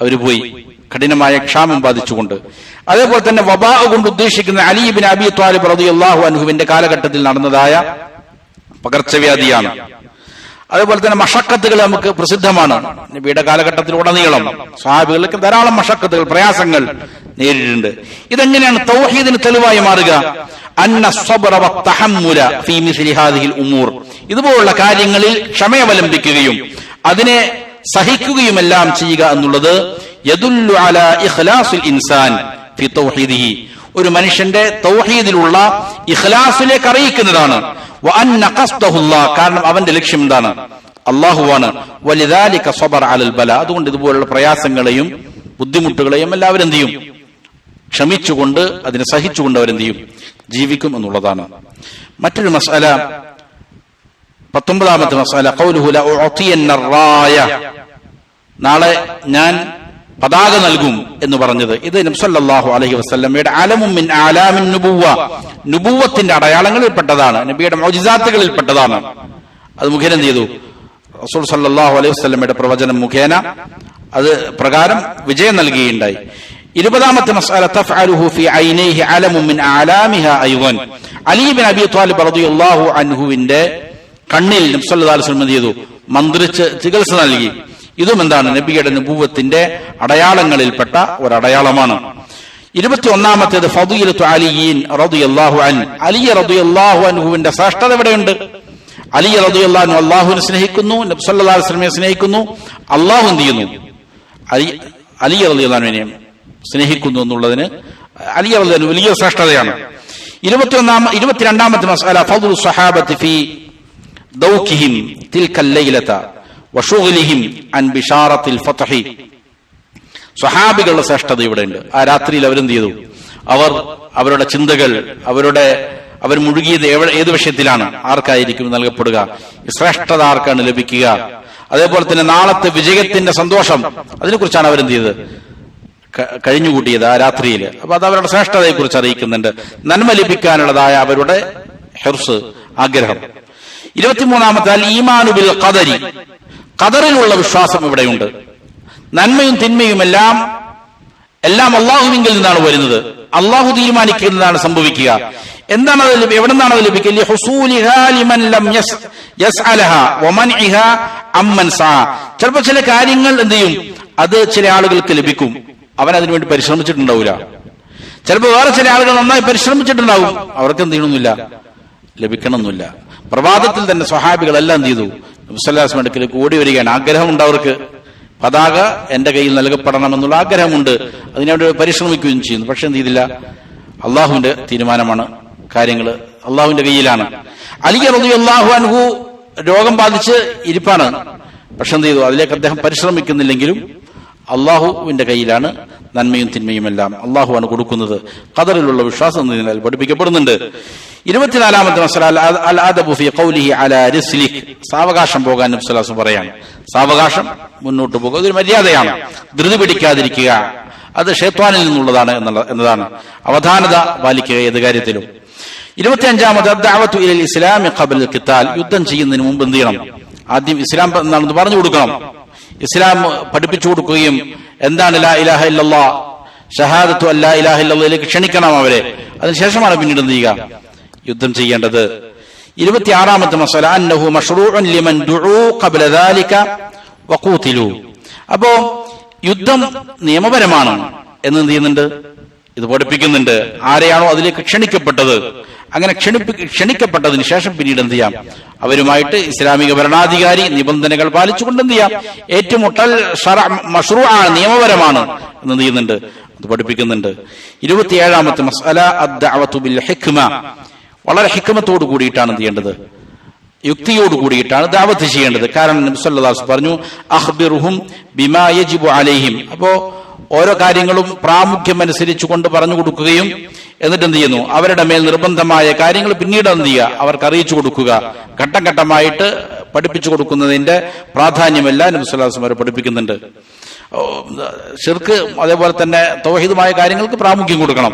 അവർ പോയി, കഠിനമായ ക്ഷാമം ബാധിച്ചുകൊണ്ട്. അതേപോലെ തന്നെ വബാ കൊണ്ട് ഉദ്ദേശിക്കുന്ന അലി ഇബ്നു അബീ ത്വാലിബ് റളിയല്ലാഹു അൻഹുവിന്റെ കാലഘട്ടത്തിൽ നടന്നതായ പകർച്ചവ്യാധിയാണ്. അതേപോലെ തന്നെ മഷക്കത്തുകൾ നമുക്ക് പ്രസിദ്ധമാണ്. നബിയുടെ കാലഘട്ടത്തിലുടനീളം സ്വഹാബികൾക്ക് ധാരാളം മഷക്കത്തുകൾ, പ്രയാസങ്ങൾ നേരിട്ടിട്ടുണ്ട്. ഇതെങ്ങനെയാണ് തൗഹീദിന് തെളിവായി മാറുക? അന്ന സ്വബ്റ വത്തഹമ്മുല ഫീ മിസ്ലി ഹാദിഹിൽ ഉമൂർ, ഇതുപോലുള്ള കാര്യങ്ങളിൽ ക്ഷമയവലംബിക്കുകയും അതിനെ സഹിക്കുകയുമെല്ലാം ചെയ്യുക എന്നുള്ളത് യദുല്ലു അലാ ഇഖ്ലാസിൽ ഇൻസാൻ ഫീ തൗഹീദിഹി, ഒരു മനുഷ്യന്റെ തൗഹീദിലുള്ള ഇഖ്ലാസിലേക്ക് അറിയിക്കുന്നതാണ്. വഅന്ന ഖസ്ദഹുല്ലാഹ്, കാരണം അവന്റെ ലക്ഷ്യം എന്താണ്, അല്ലാഹുവാണ്. വലിദാലിക സ്വബറ അലൽ ബല, അതുകൊണ്ട് ഇതുപോലുള്ള പ്രയാസങ്ങളെയും ബുദ്ധിമുട്ടുകളെയും എല്ലാവരും എന്ത് ചെയ്യും, ക്ഷമിച്ചുകൊണ്ട് അതിനെ സഹിച്ചുകൊണ്ട് അവരെന്ത് ചെയ്യും, ജീവിക്കും എന്നുള്ളതാണ്. മറ്റൊരു മസ്അല, 19ാമത്തെ മസ്അല, ഖൗലുഹു ല ഉഅതിയന്ന റായ, നാളെ ഞാൻ പതാക നൽകും എന്ന് പറഞ്ഞത്. ഇത് നബി സല്ലല്ലാഹു അലൈഹി വസല്ലമയുടെ അലമുൻ മിൻ അലാമിൻ നുബുവ്വ, നുബുവ്വത്തിന്റെ അടയാളങ്ങളിൽപ്പെട്ടതാണ്, നബിയുടെ മുഅ്ജിസാത്തുകളിൽപ്പെട്ടതാണ്. അത് മുഖേന എന്ത് ചെയ്തു, റസൂൽ സല്ലല്ലാഹു അലൈഹി വസല്ലമയുടെ പ്രവചനം മുഖേന അത് പ്രകാരം വിജയം നൽകുകയുണ്ടായി. 20ാമത്തെ മസ്അല, തഫ്അലുഹു ഫീ ഐനൈഹി അലമുൻ മിൻ അലാമിഹാ അയ്വൻ, അലി ഇബ്നു അബീ ത്വാലിബ് റളിയല്ലാഹു അൻഹുവിന്റെ കണ്ണിൽ നബി സല്ലല്ലാഹു അലൈഹി വസല്ലം എന്ത് ചെയ്തു, മന്ത്രിച്ച് ചികിത്സ നൽകി. ഇതും എന്താണ്, നബിയുടെ നുബുവ്വത്തിന്റെ അടയാളങ്ങളിൽപ്പെട്ട ഒരടയാളമാണ്. 21ാമത്തേത് ഫളീലത്തു അലിയ്യിൻ റളിയല്ലാഹു അൻഹു, അലി റളിയല്ലാഹു അൻഹുവിന്റെ ശ്രേഷ്ഠത എവിടെയുണ്ട്? അലി റളിയല്ലാഹു അൻഹു അല്ലാഹുവിനെ സ്നേഹിക്കുന്നു, നബി സല്ലല്ലാഹു അലൈഹി വസല്ലമയെ സ്നേഹിക്കുന്നു, അല്ലാഹു എന്ത് ചെയ്യുന്നു, അലി റളിയല്ലാഹു അൻഹുവിനെ സ്നേഹിക്കുന്നു എന്നുള്ളതിന് അലി റളിയല്ലാഹു അൻഹു വലിയ ശ്രേഷ്ഠതയാണ്. 22ാമത്തെ മസ്അല, ഫളു സ്വഹാബത്തി ഫീ ദൗഖിഹിം തിൽക്കൽ ലൈലത വശുഗ്ലിഹിം അൻ ബിശാറത്തിൽ ഫത്ഹി, സ്വഹാബികളുടെ ശ്രേഷ്ഠത ഇവിടെയുണ്ട്. ആ രാത്രിയിൽ അവരെന്ത് ചെയ്തു, അവരുടെ ചിന്തകൾ, അവർ മുഴുകിയത് ഏത് വിഷയത്തിലാണ്, ആർക്കായിരിക്കും നൽകപ്പെടുക, ശ്രേഷ്ഠത ആർക്കാണ് ലഭിക്കുക, അതേപോലെ തന്നെ നാളത്തെ വിജയത്തിന്റെ സന്തോഷം, അതിനെക്കുറിച്ചാണ് അവരെന്ത് ചെയ്തത്, കഴിഞ്ഞുകൂട്ടിയത് ആ രാത്രിയിൽ. അപ്പൊ അത് അവരുടെ ശ്രേഷ്ഠതയെ കുറിച്ച് അറിയിക്കുന്നുണ്ട്, നന്മ ലഭിക്കാനുള്ളതായ അവരുടെ ഹിർസ്, ആഗ്രഹം. 23ാമത്തെ അൽ ഈമാനു ബിൽ ഖദരി, ഖദറിലുള്ള വിശ്വാസം ഇവിടെയുണ്ട്. നന്മയും തിന്മയും എല്ലാം അള്ളാഹുവിങ്കിൽ നിന്നാണ് വരുന്നത്, അള്ളാഹു തീരുമാനിക്കുന്നതാണ് സംഭവിക്കുക. എന്താണ് അത്, എവിടെ നിന്നാണ് അത് ലഭിക്കുക? ചിലപ്പോൾ ചില കാര്യങ്ങൾ എന്ത് ചെയ്യും, അത് ചില ആളുകൾക്ക് ലഭിക്കും, അവൻ അതിനുവേണ്ടി പരിശ്രമിച്ചിട്ടുണ്ടാവില്ല. ചിലപ്പോൾ വേറെ ചില ആളുകൾ നന്നായി പരിശ്രമിച്ചിട്ടുണ്ടാവും, അവർക്ക് എന്ത് ചെയ്യണമെന്നില്ല, ലഭിക്കണമെന്നില്ല. പ്രഭാതത്തിൽ തന്നെ സ്വഹാബികളെല്ലാം എന്ത് ചെയ്തു, നബി സല്ലല്ലാഹു അലൈഹി വസല്ലം അടുക്കലേക്ക് ഓടി വരികയാണ്. ആഗ്രഹമുണ്ട് അവർക്ക്, പതാക എന്റെ കയ്യിൽ നൽകപ്പെടണമെന്നുള്ള ആഗ്രഹമുണ്ട്, അതിനോട് പരിശ്രമിക്കുകയും ചെയ്യുന്നു. പക്ഷെ എന്ത് ചെയ്തില്ല, അള്ളാഹുവിന്റെ തീരുമാനമാണ്, കാര്യങ്ങൾ അള്ളാഹുവിന്റെ കയ്യിലാണ്. അലി റളിയല്ലാഹു അൻഹു രോഗം ബാധിച്ച് ഇരിപ്പാണ്, പക്ഷെ എന്ത് ചെയ്തു, അതിലേക്ക് അദ്ദേഹം പരിശ്രമിക്കുന്നില്ലെങ്കിലും അള്ളാഹുവിന്റെ കയ്യിലാണ് നന്മയും തിന്മയും എല്ലാം അള്ളാഹുവാണ് കൊടുക്കുന്നത്. ഖദറിലുള്ള വിശ്വാസം എന്നതിനാൽ പഠിപ്പിക്കപ്പെടുന്നുണ്ട്. 24ാമത്തെ മസ്അല, അൽ അദബു ഫീ ഖൗലിഹി അലാ റിസ്ലിക്, സാവകാശം പോകാൻ നബി സല്ലല്ലാഹു അലൈഹി വസല്ലം പറയാണ്. സാവകാശം, മുന്നോട്ട് പോകുക, അതൊരു മര്യാദയാണ്. ധൃതി പിടിക്കാതിരിക്കുക, അത് ശൈത്വാനിൽ നിന്നുള്ളതാണ് എന്നതാണ്. അവധാനത പാലിക്കുക ഏത് കാര്യത്തിലും. 25ാമത്തെ അദ്ദഅവതു ഇലൽ ഇസ്ലാമി ഖബ്ല അൽ ഖിതാൽ, യുദ്ധം ചെയ്യുന്നതിന് മുമ്പ് എന്ത് ചെയ്യണം, ആദ്യം ഇസ്ലാം എന്താണെന്ന് പറഞ്ഞു കൊടുക്കണം. ഇസ്ലാം പഠിപ്പിച്ചു കൊടുക്കുകയും എന്താണ് ലാ ഇലാഹ ഇല്ലല്ലാഹ്, ഷഹാദത്തു അല്ലാ ഇലാഹ ഇല്ലല്ലാഹിലേക്ക് ക്ഷണിക്കണം അവരെ. അതിനുശേഷമാണ് പിന്നീട് എന്ത് ചെയ്യുക, യുദ്ധം ചെയ്യേണ്ടത്. 26ാമത്തെ മസ്അല, അന്നഹു മശ്റൂഉൻ ലിമൻ ദുഉ ഖബ്ല ദാലിക വഖൂതിലു, അപ്പോ യുദ്ധം നിയമപരമാണ് എന്ന് എന്ത് ചെയ്യുന്നുണ്ട്, ഇത് പഠിപ്പിക്കുന്നുണ്ട്. ആരെയാണോ അതിലേക്ക് ക്ഷണിക്കപ്പെട്ടത് അങ്ങനെ ക്ഷണിക്കപ്പെട്ടതിന് ശേഷം പിന്നീട് എന്ത് ചെയ്യാം, അവരുമായിട്ട് ഇസ്ലാമിക ഭരണാധികാരി നിബന്ധനകൾ പാലിച്ചുകൊണ്ട് എന്ത് ചെയ്യാം, ഏറ്റുമുട്ടൽ മശ്റൂആണ്, നിയമപരമാണ് എന്ന് എന്ത് ചെയ്യുന്നുണ്ട്, അത് പഠിപ്പിക്കുന്നുണ്ട്. 27ാമത്തെ മസ്അല അദ്ദഅവതു ബിൽ ഹിക്മ. വളരെ ഹിക്മത്തോട് കൂടിയിട്ടാണ് എന്ത് ചെയ്യേണ്ടത്, യുക്തിയോട് കൂടിയിട്ടാണ് ദഅവത്ത് ചെയ്യേണ്ടത്. കാരണം നബി സല്ലല്ലാഹു അലൈഹി വസല്ലം പറഞ്ഞു അഖ്ബിറുഹും ബിമാ യജിബു അലൈഹിം. അപ്പോ ഓരോ കാര്യങ്ങളും പ്രാമുഖ്യം അനുസരിച്ചു കൊണ്ട് പറഞ്ഞു കൊടുക്കുകയും എന്നിട്ട് എന്ത് ചെയ്യുന്നു, അവരുടെ മേൽ നിർബന്ധമായ കാര്യങ്ങൾ പിന്നീട് എന്ത് ചെയ്യുക, അവർക്ക് അറിയിച്ചു കൊടുക്കുക. ഘട്ടം ഘട്ടമായിട്ട് പഠിപ്പിച്ചു കൊടുക്കുന്നതിന്റെ പ്രാധാന്യമെല്ലാം നബി സല്ലല്ലാഹു അലൈഹി വസല്ലം പഠിപ്പിക്കുന്നുണ്ട്. ശിർക്ക് അതേപോലെ തന്നെ തൗഹീദുമായ കാര്യങ്ങൾക്ക് പ്രാമുഖ്യം കൊടുക്കണം.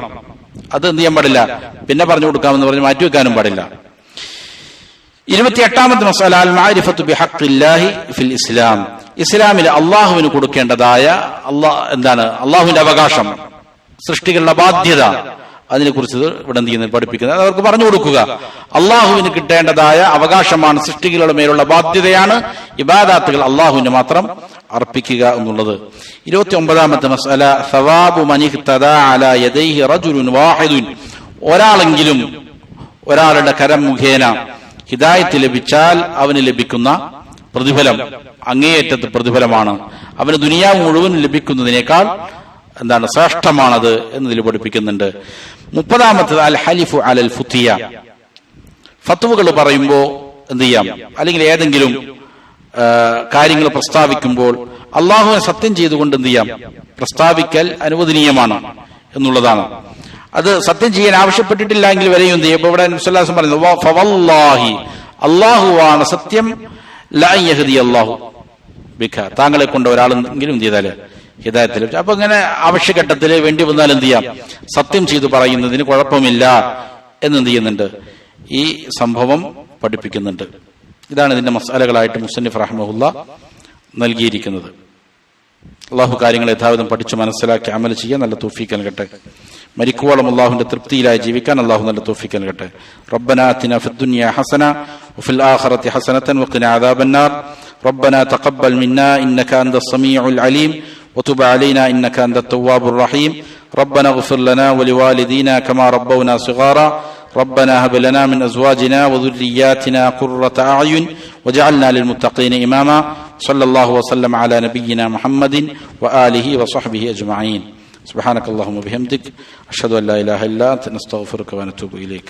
അത് എന്ത് ചെയ്യാൻ പാടില്ല, പിന്നെ പറഞ്ഞു കൊടുക്കാമെന്ന് പറഞ്ഞ് മാറ്റിവെക്കാനും പാടില്ല. 28ാമത്തെ മസ്അല അൽ മഅരിഫത്തു ബിഹഖില്ലാഹി ഫിൽ ഇസ്ലാം. ഇസ്ലാമിൽ അള്ളാഹുവിന് കൊടുക്കേണ്ടതായ എന്താണ്, അള്ളാഹുവിന്റെ അവകാശം, സൃഷ്ടികളുടെ ബാധ്യത, അതിനെക്കുറിച്ച് ഇവിടെ എന്ത് ചെയ്യുന്നത്, പഠിപ്പിക്കുന്നത്. അത് അവർക്ക് പറഞ്ഞു കൊടുക്കുക. അള്ളാഹുവിന് കിട്ടേണ്ടതായ അവകാശമാണ്, സൃഷ്ടികളുടെ മേലുള്ള ബാധ്യതയാണ് ഇബാദാത്തുകൾ അള്ളാഹുവിന് മാത്രം അർപ്പിക്കുക എന്നുള്ളത്. 29ാമത്തെ മസ്അല സവാബു മൻ ഇഖ്തദാ അലാ യദൈഹി റജുലുൻ വാഹിദുൻ. ഒരാളെങ്കിലും ഒരാളുടെ കരം മുഖേന ഹിദായത്ത് ലഭിച്ചാൽ അവന് ലഭിക്കുന്ന പ്രതിഫലം അങ്ങേയറ്റത്തെ പ്രതിഫലമാണ്. അവന് ദുനിയാവ് മുഴുവൻ ലഭിക്കുന്നതിനേക്കാൾ എന്താണ് ശ്രേഷ്ഠമാണത് എന്നതിൽ പഠിപ്പിക്കുന്നുണ്ട്. 30ാമത്തേത് അൽ ഹലിഫു അലൽ ഫുത്തിയ. ഫത്വകൾ പറയുമ്പോൾ എന്ത് ചെയ്യാം, അല്ലെങ്കിൽ ഏതെങ്കിലും കാര്യങ്ങൾ പ്രസ്താവിക്കുമ്പോൾ അള്ളാഹുവിനെ സത്യം ചെയ്തുകൊണ്ട് എന്ത് ചെയ്യാം, പ്രസ്താവിക്കൽ അനുവദനീയമാണ് എന്നുള്ളതാണ്. അത് സത്യം ചെയ്യാൻ ആവശ്യപ്പെട്ടിട്ടില്ല എങ്കിൽ വരെയും എന്ത് ചെയ്യും. ഇപ്പൊ ഇവിടെ നബി സല്ലല്ലാഹു അലൈഹി വസല്ലം പറയുന്നു ഫവല്ലാഹി, അള്ളാഹുവാണ് സത്യം, ലാ യഹ്ദി അല്ലാഹു ബിക, താങ്കളെ കൊണ്ട് ഒരാളെങ്കിലും എന്ത് ചെയ്താല് ഹിദായത്തിൽ. അപ്പൊ ഇങ്ങനെ ആവശ്യഘട്ടത്തിൽ വേണ്ടി വന്നാൽ എന്ത് ചെയ്യാം, സത്യം ചെയ്തു പറയുന്നതിന് കുഴപ്പമില്ല എന്നെന്ത് ചെയ്യുന്നുണ്ട്, ഈ സംഭവം പഠിപ്പിക്കുന്നുണ്ട്. ഇതാണ് ഇതിന്റെ മസാലകളായിട്ട് മുസന്നിഫ് റഹ്മഹുല്ലാ നൽകിയിരിക്കുന്നത്. അള്ളാഹു കാര്യങ്ങൾ യഥാവിധം പഠിച്ച് മനസ്സിലാക്കി അമൽ ചെയ്യാൻ നല്ല തൗഫീഖ് നൽകട്ടെ. മരിക്കുവോളം അള്ളാഹുവിന്റെ തൃപ്തിയിലായി ജീവിക്കാൻ അള്ളാഹു നല്ല തൗഫീഖ് നൽകട്ടെ. റബ്ബനാ ആതിനാ ഫിദ്ദുനിയാ ഹസന വഫിൽ ആഖിറതി ഹസനതൻ വഖിനാ അദാബന്നാർ. റബ്ബനാ തഖബ്ബൽ മിന്നാ ഇന്നക അൻതസ് സമീഉൽ അലീം وتب علينا إنك أنت التواب الرحيم. ربنا اغفر لنا ولوالدينا كما ربونا صغارا. ربنا هب لنا من أزواجنا وذرياتنا قرة أعين وجعلنا للمتقين إماما. صلى الله وسلم على نبينا محمد وآله وصحبه أجمعين. سبحانك اللهم وبحمدك أشهد أن لا إله إلا أنت نستغفرك ونتوب إليك.